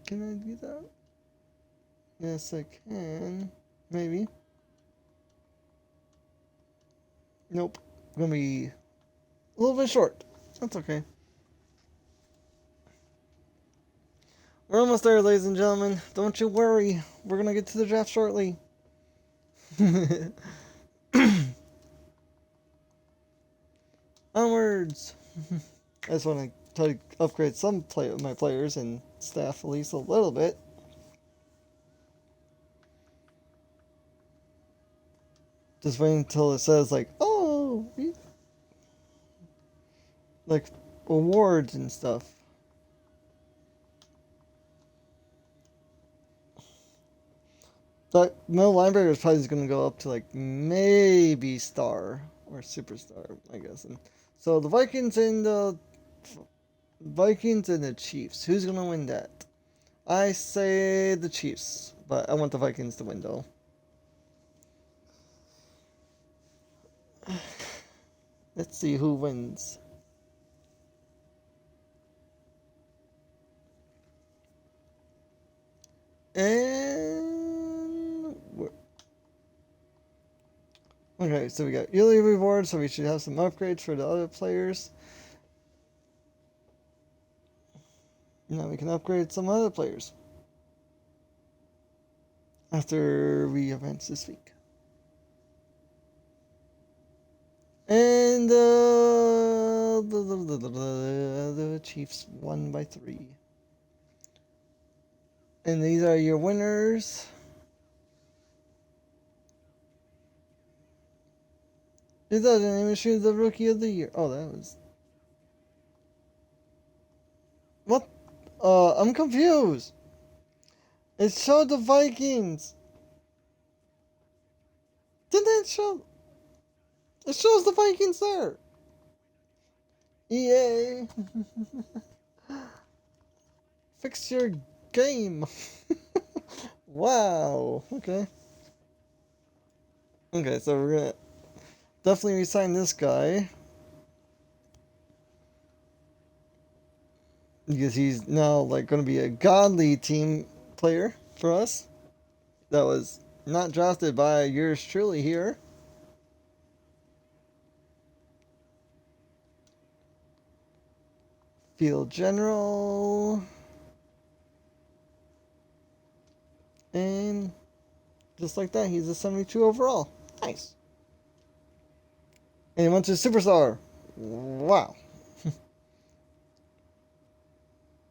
Can I do that? Yes, I can. Maybe. Nope. Gonna be a little bit short. That's okay. We're almost there, ladies and gentlemen. Don't you worry. We're gonna get to the draft shortly. Onwards. I just want to try to upgrade some of my players and staff at least a little bit. Just waiting until it says like, oh, like awards and stuff. But middle linebacker is probably going to go up to like maybe star or superstar, I guess. And so the Vikings and the Chiefs. Who's going to win that? I say the Chiefs, but I want the Vikings to win though. Let's see who wins. And okay, so we got yearly rewards, so we should have some upgrades for the other players. Now we can upgrade some other players after events this week. And the Chiefs won by 3. And these are your winners. Is that the name of the Rookie of the Year? Oh, that was... What? I'm confused. It showed the Vikings. Didn't it show? It shows the Vikings there. EA. Fix your game. Wow. Okay. Okay, so we're gonna definitely resign this guy. Because he's now like gonna be a godly team player for us. That was not drafted by yours truly here. Field general. And just like that, he's a 72 overall. Nice. And he went to superstar. Wow.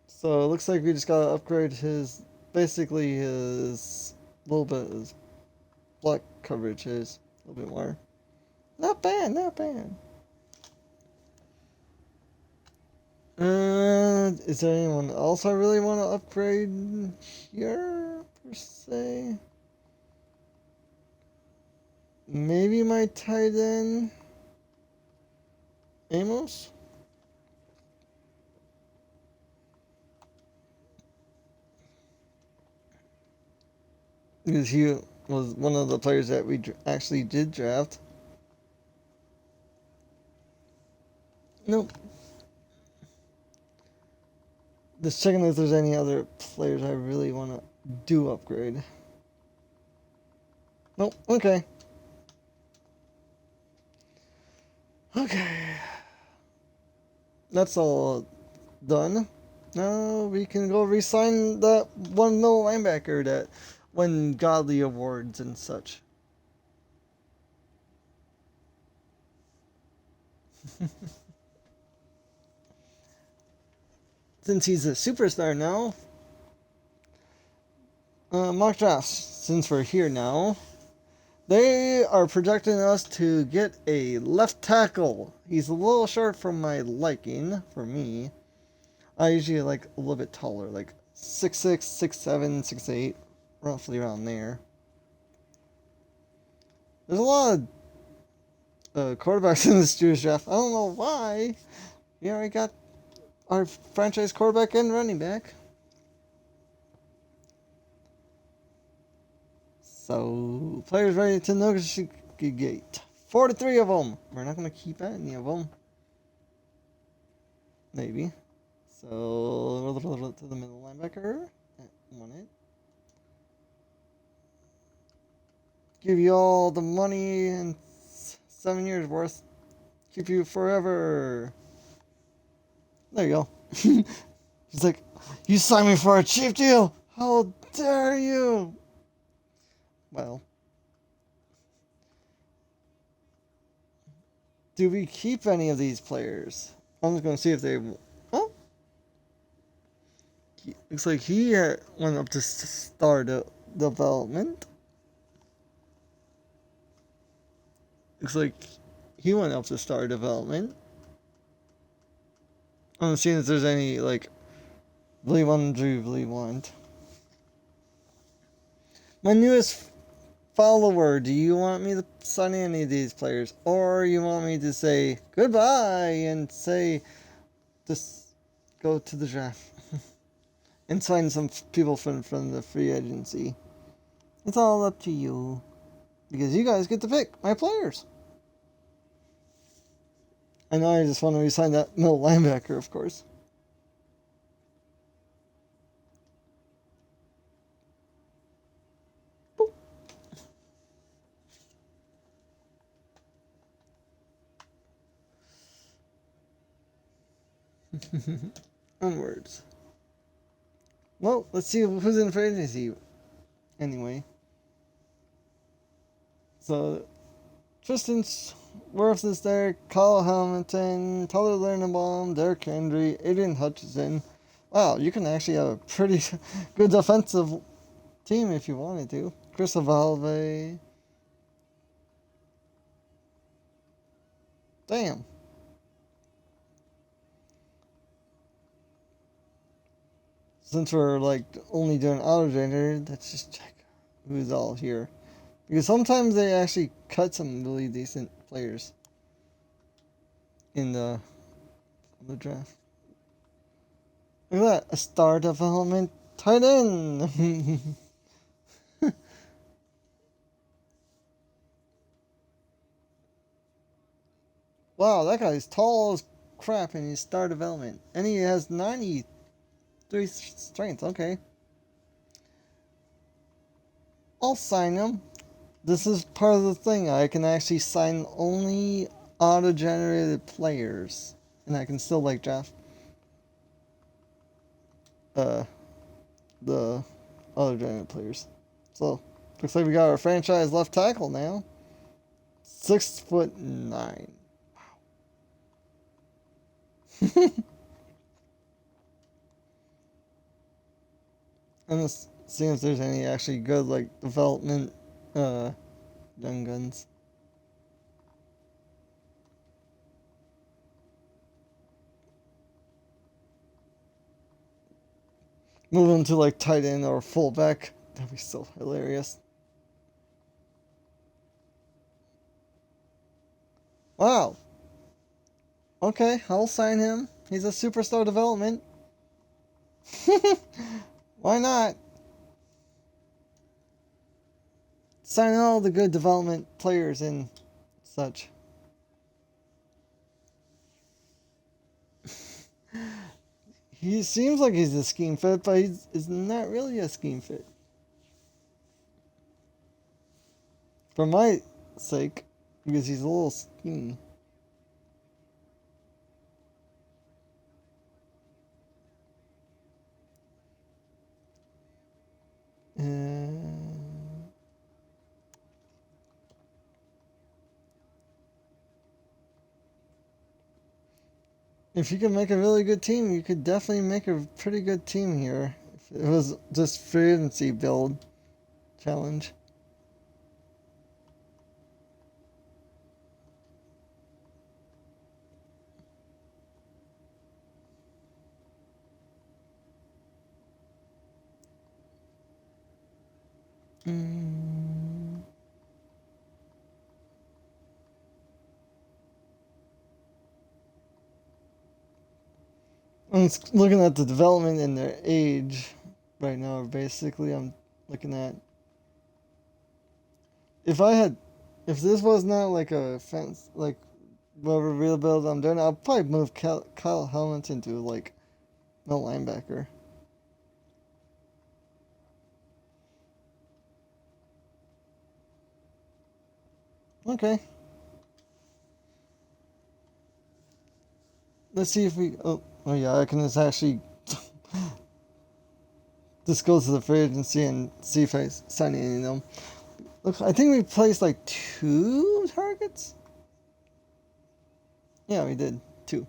So it looks like we just gotta upgrade his, basically his, little bit, his block coverage is a little bit more. Not bad, not bad. Is there anyone else I really want to upgrade here, per se? Maybe my tight end, Amos? Because he was one of the players that we actually did draft. Nope. Just checking if there's any other players I really want to do upgrade. Nope. Okay. Okay. That's all done. Now we can go re-sign that one middle linebacker that won godly awards and such. Since he's a superstar now. Mock drafts, since we're here now. They are projecting us to get a left tackle. He's a little short for my liking, for me. I usually like a little bit taller, like 6'6", 6'7", 6'8", roughly around there. There's a lot of quarterbacks in this Jewish draft. I don't know why. We already got our franchise quarterback and running back. So, players ready to negotiate. 43 of them. We're not going to keep any of them. Maybe. So, to the middle linebacker. Want it. Give you all the money and 7 years worth. Keep you forever. There you go. He's like, you signed me for a cheap deal. How dare you? Well. Do we keep any of these players? I'm just going to see if they... Oh. Looks like he went up to star development. Looks like he went up to star development. I'm seeing if there's any, like, really want. My newest follower, do you want me to sign any of these players? Or you want me to say goodbye and say, just go to the draft and sign some people from the free agency? It's all up to you. Because you guys get to pick my players. I know I just want to resign that middle linebacker, of course. Onwards. Well, let's see who's in free agency. Anyway. So, Tristan Wirfs is there, Kyle Hamilton, Tyler Linderbaum, Derrick Henry, Aiden Hutchinson. Wow, you can actually have a pretty good defensive team if you wanted to. Chris Avalve. Damn. Since we're like only doing auto gender, let's just check who's all here. Because sometimes they actually cut some really decent players in the draft. Look at that, a star development tight end. Wow, that guy's tall as crap and he's star development. And he has 93 strength. Okay. I'll sign him. This is part of the thing. I can actually sign only auto-generated players. And I can still like draft the auto-generated players. So looks like we got our franchise left tackle now. 6'9". And let's see if there's any actually good like development young guns. Move him to like tight end or fullback. That'd be so hilarious. Wow. Okay, I'll sign him. He's a superstar development. Why not? Sign all the good development players and such. He seems like he's a scheme fit, but he's not really a scheme fit. For my sake, because he's a little skinny. If you could make a really good team, you could definitely make a pretty good team here. If it was just free agency build challenge. I'm looking at the development and their age right now. Basically, I'm looking at if this was not like a fence, like whatever real build I'm doing, I'll probably move Kyle Hamilton to like no linebacker. Okay. Let's see if we. Oh yeah, I can just actually just go to the free agency and see if I sign any of them. Look, I think we placed like 2 targets. Yeah, we did 2.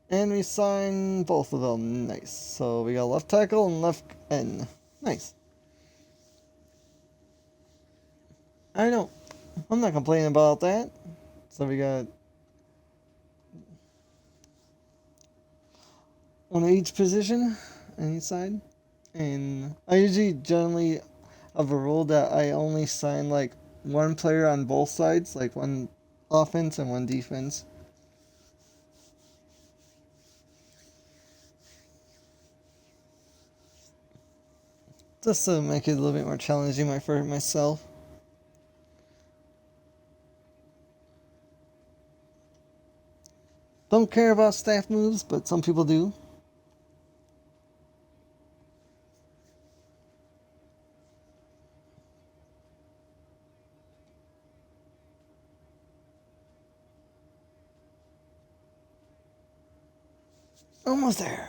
And we signed both of them. Nice. So we got left tackle and left end. Nice. I don't. I'm not complaining about that. So we got one of each position on each side. And I usually generally have a rule that I only sign like one player on both sides, like one offense and one defense. Just to make it a little bit more challenging for myself. Don't care about staff moves, but some people do. Almost there.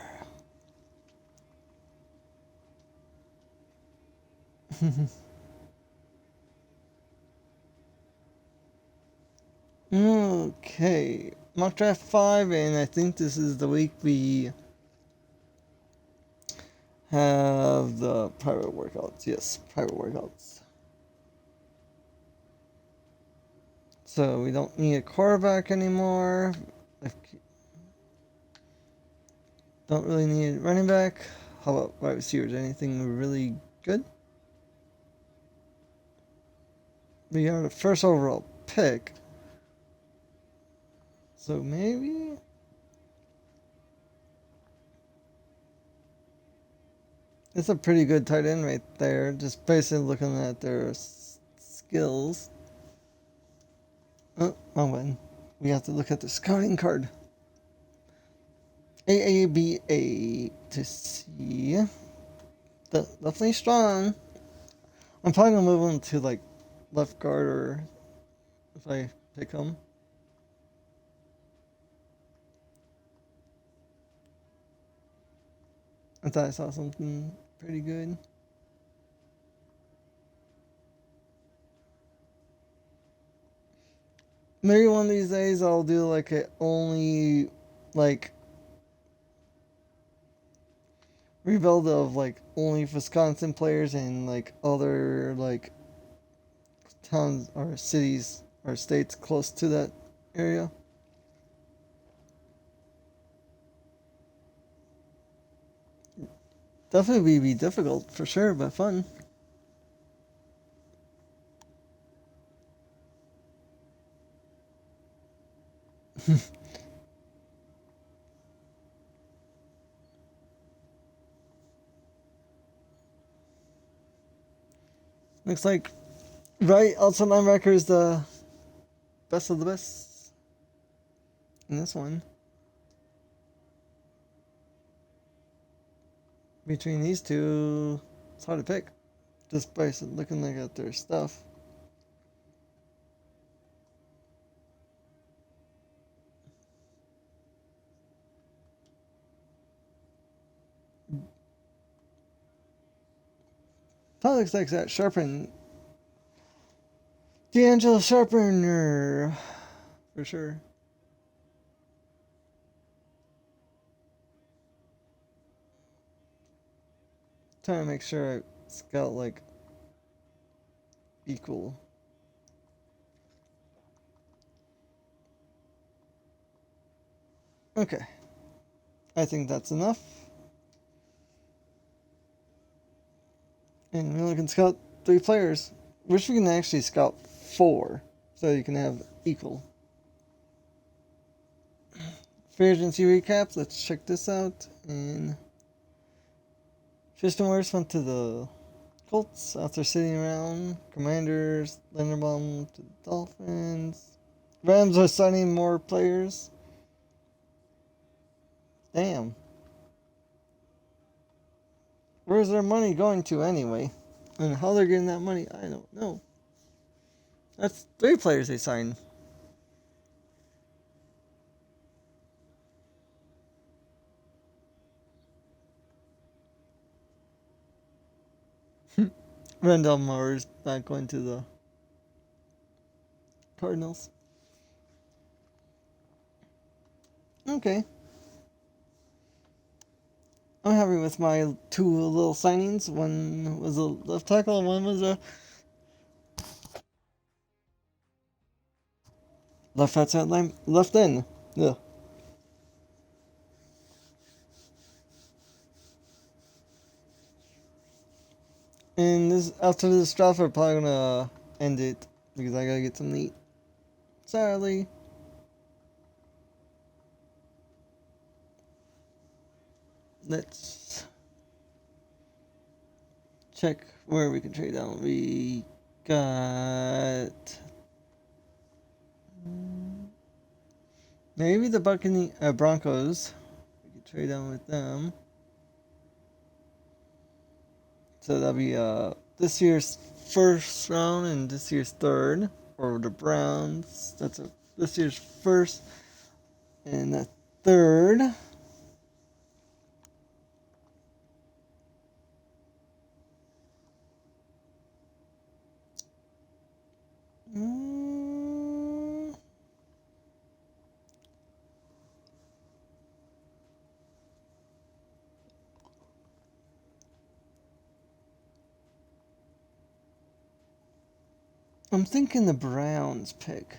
Okay. Mock draft 5, and I think this is the week we have the private workouts. Yes, private workouts. So we don't need a quarterback anymore. Don't really need a running back. How about wide receivers? Anything really Good. We are the first overall pick. So maybe... It's a pretty good tight end right there, just basically looking at their skills. Oh, wrong button. We have to look at the scouting card. AABA to see. Definitely strong. I'm probably gonna move him to like left guard or if I pick him. I thought I saw something pretty good. Maybe one of these days I'll do like a only like rebuild of like only Wisconsin players and like other like towns or cities or states close to that area. Definitely be difficult for sure, but fun. Looks like right outside linebacker is the best of the best in this one. Between these two, it's hard to pick just by looking like at their stuff. Probably looks like that Sharpen. D'Angelo Sharpener. For sure. Trying to make sure I scout like equal. Okay. I think that's enough. And we only can scout 3 players. Wish we can actually scout 4 so you can have equal. Free agency recap. Let's check this out. And Tristan Wirfs went to the Colts after sitting around. Commanders, Linderbaum to the Dolphins. Rams are signing more players. Damn. Where's their money going to anyway? And how they're getting that money, I don't know. That's 3 players they signed. Randall Moore's not going to the Cardinals. Okay. I'm happy with my 2 little signings. One was a left tackle and one was a left outside line, left end. Yeah. And this after this draft, we're probably gonna end it because I gotta get some to eat. Sadly. Let's check where we can trade down. We got maybe the Broncos. We could trade down with them. So that'll be this year's first round and this year's third for the Browns. That's this year's first and the third. I'm thinking the Browns pick.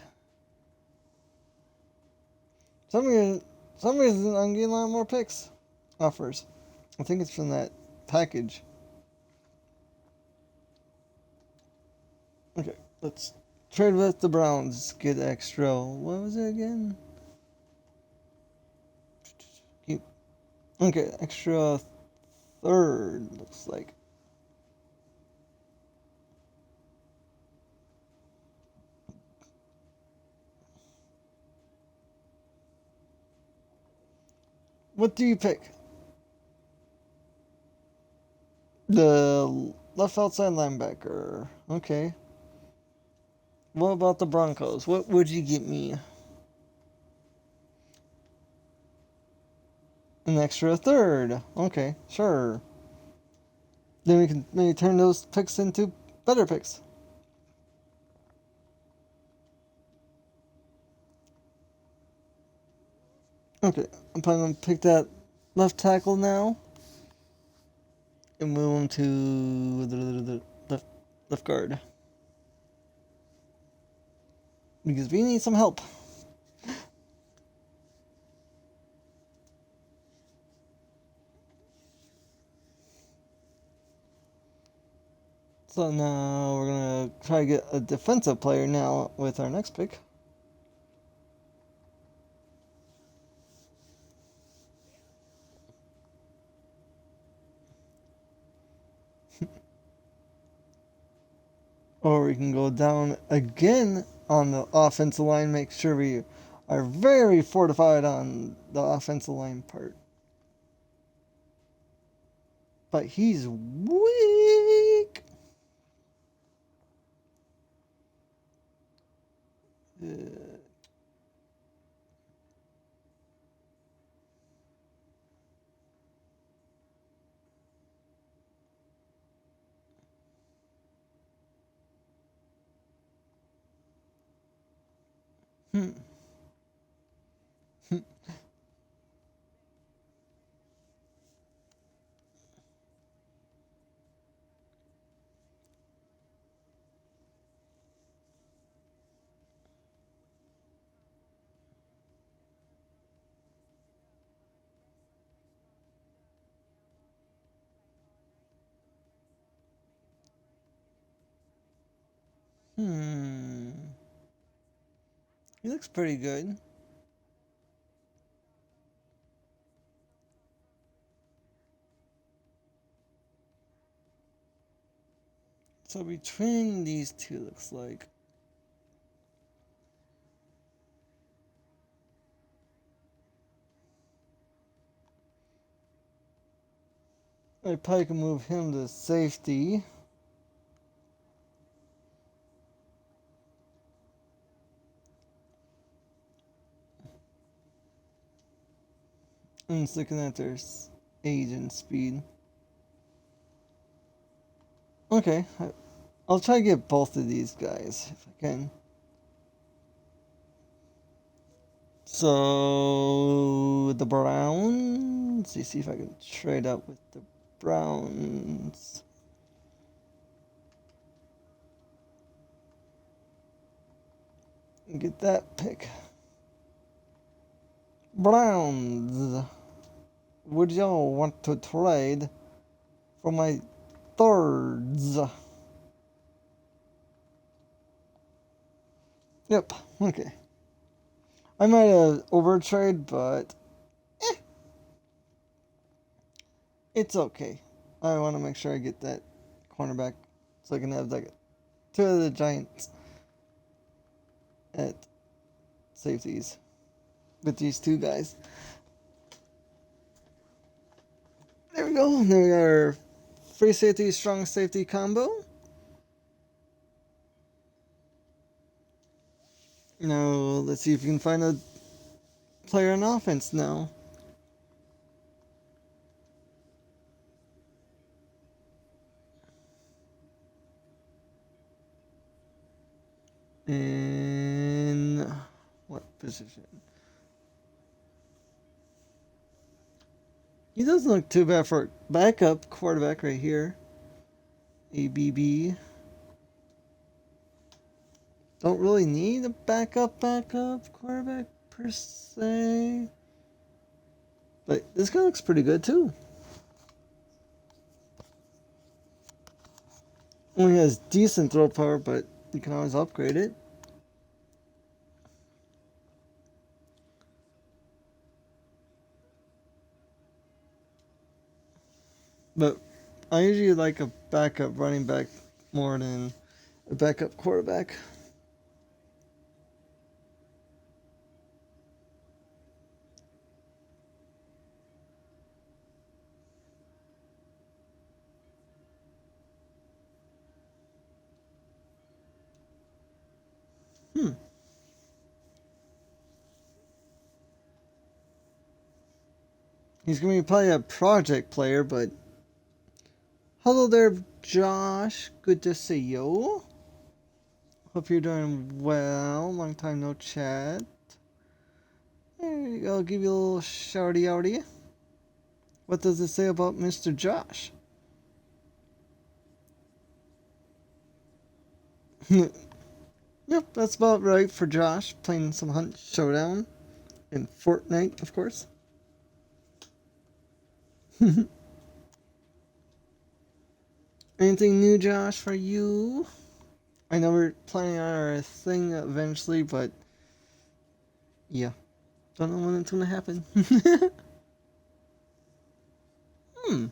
Some reason I'm getting a lot more picks offers. I think it's from that package. Okay, let's trade with the Browns. Get extra. What was it again? Okay, extra third, looks like. What do you pick? The left outside linebacker. Okay. What about the Broncos? What would you get me? An extra third. Okay, sure. Then we can maybe turn those picks into better picks. Okay, I'm planning to pick that left tackle now and move him to the left guard because we need some help. So now we're gonna try to get a defensive player now with our next pick. Or we can go down again on the offensive line, make sure we are very fortified on the offensive line part. But he's weak. Uh, hmm. Hmm. He looks pretty good. So between these two, looks like. I probably can move him to safety. I'm just looking at their age and speed. Okay, I'll try to get both of these guys if I can. So the Browns. Let's see if I can trade up with the Browns. Get that pick. Browns. Would y'all want to trade for my thirds? Yep. Okay. I might have overtrade, but it's okay. I want to make sure I get that cornerback so I can have like two of the Giants at safeties with these two guys. There we go. Then we got our free safety, strong safety combo. Now let's see if we can find a player on offense now. In what position? He doesn't look too bad for a backup quarterback right here. ABB. Don't really need a backup quarterback per se. But this guy looks pretty good too. Only has decent throw power, but you can always upgrade it. But I usually like a backup running back more than a backup quarterback. Hmm. He's going to be probably a project player, but hello there, Josh. Good to see you. Hope you're doing well. Long time no chat. There you go. Give you a little shouty outy. What does it say about Mr. Josh? Yep, that's about right for Josh. Playing some Hunt Showdown in Fortnite, of course. Anything new, Josh, for you? I know we're planning on our thing eventually, but yeah, don't know when it's gonna happen. Hmm.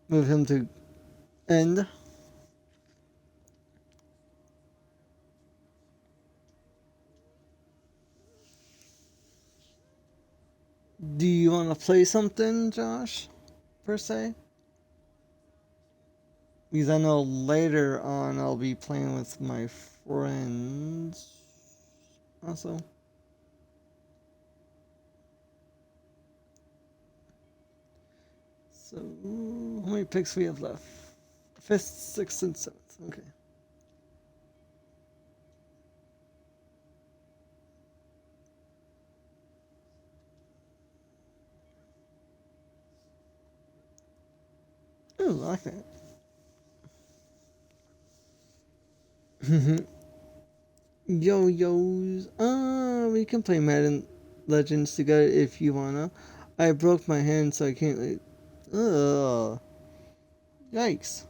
Move him to end. Do you want to play something, Josh, per se? Because I know later on I'll be playing with my friends also. So, how many picks we have left? Fifth, sixth, and seventh. Okay. Ooh, I like that. Yo-yos. We can play Madden Legends together if you wanna. I broke my hand, so I can't. Ugh. Yikes.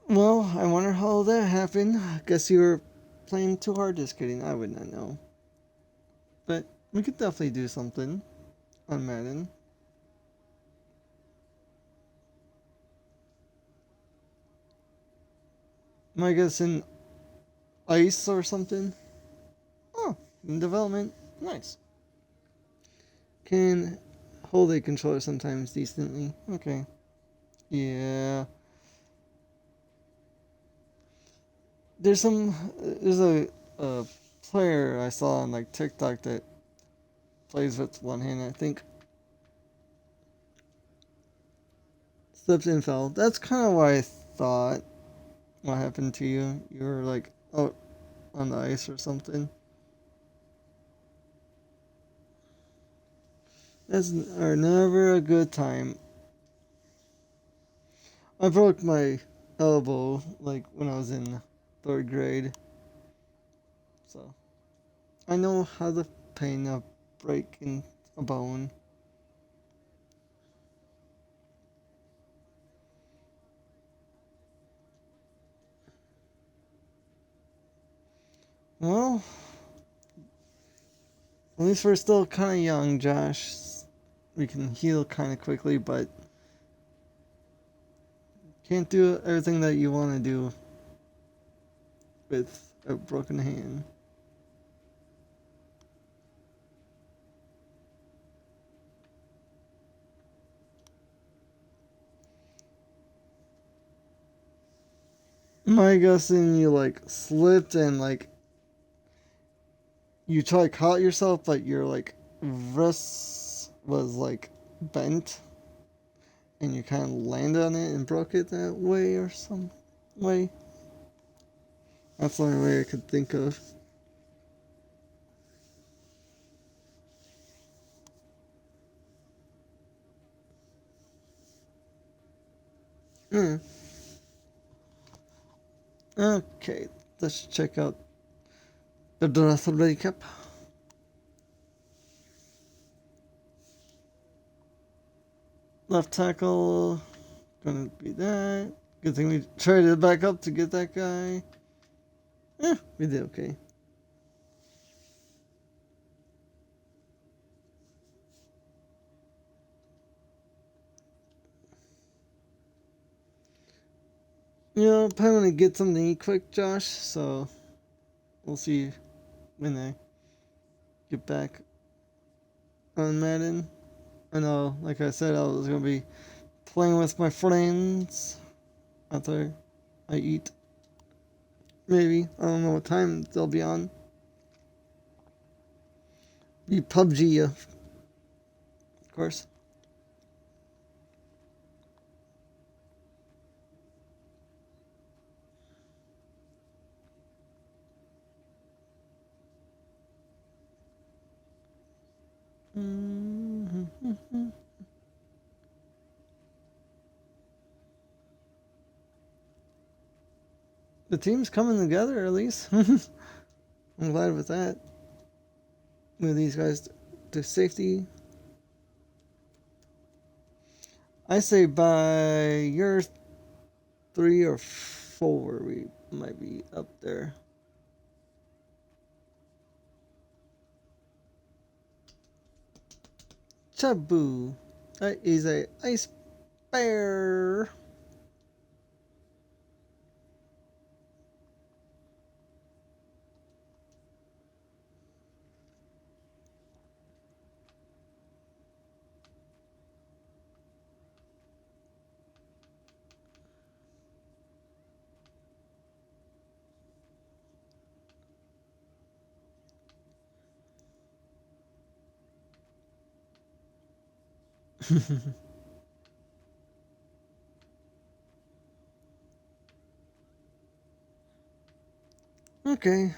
Well, I wonder how that happened. I guess you were playing too hard. Just kidding. I would not know. But we could definitely do something on Madden. I guess in Ice or something. Oh, in development. Nice. Can hold a controller sometimes decently. Okay. Yeah. There's a player I saw on like TikTok that plays with one hand. I think slipped and fell. That's kind of what I thought. What happened to you? You were like out on the ice or something. That's never a good time. I broke my elbow like when I was in third grade, so I know how the pain of breaking a bone. Well, at least we're still kind of young, Josh. We can heal kind of quickly, but can't do everything that you want to do with a broken hand. My guessing you like slipped and like you try to caught yourself, but your like wrist was like bent and you kind of landed on it and broke it that way or some way. That's the only way I could think of. Hmm. Okay, let's check out the draft recap. Left tackle, gonna be that. Good thing we traded it back up to get that guy. We did okay. You know, probably want to get something to eat quick, Josh, so we'll see when I get back on Madden. I know, like I said, I was going to be playing with my friends after I eat. Maybe. I don't know what time they'll be on. Be PUBG, of course. The team's coming together, at least. I'm glad with that. Move these guys to safety. I say by year 3 or 4, we might be up there. Chabu. That is a ice bear. Okay.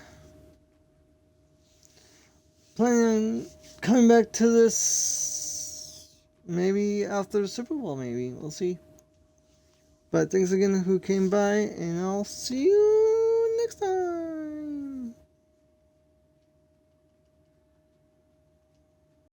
Planning on coming back to this maybe after the Super Bowl, maybe. We'll see. But thanks again who came by, and I'll see you next time.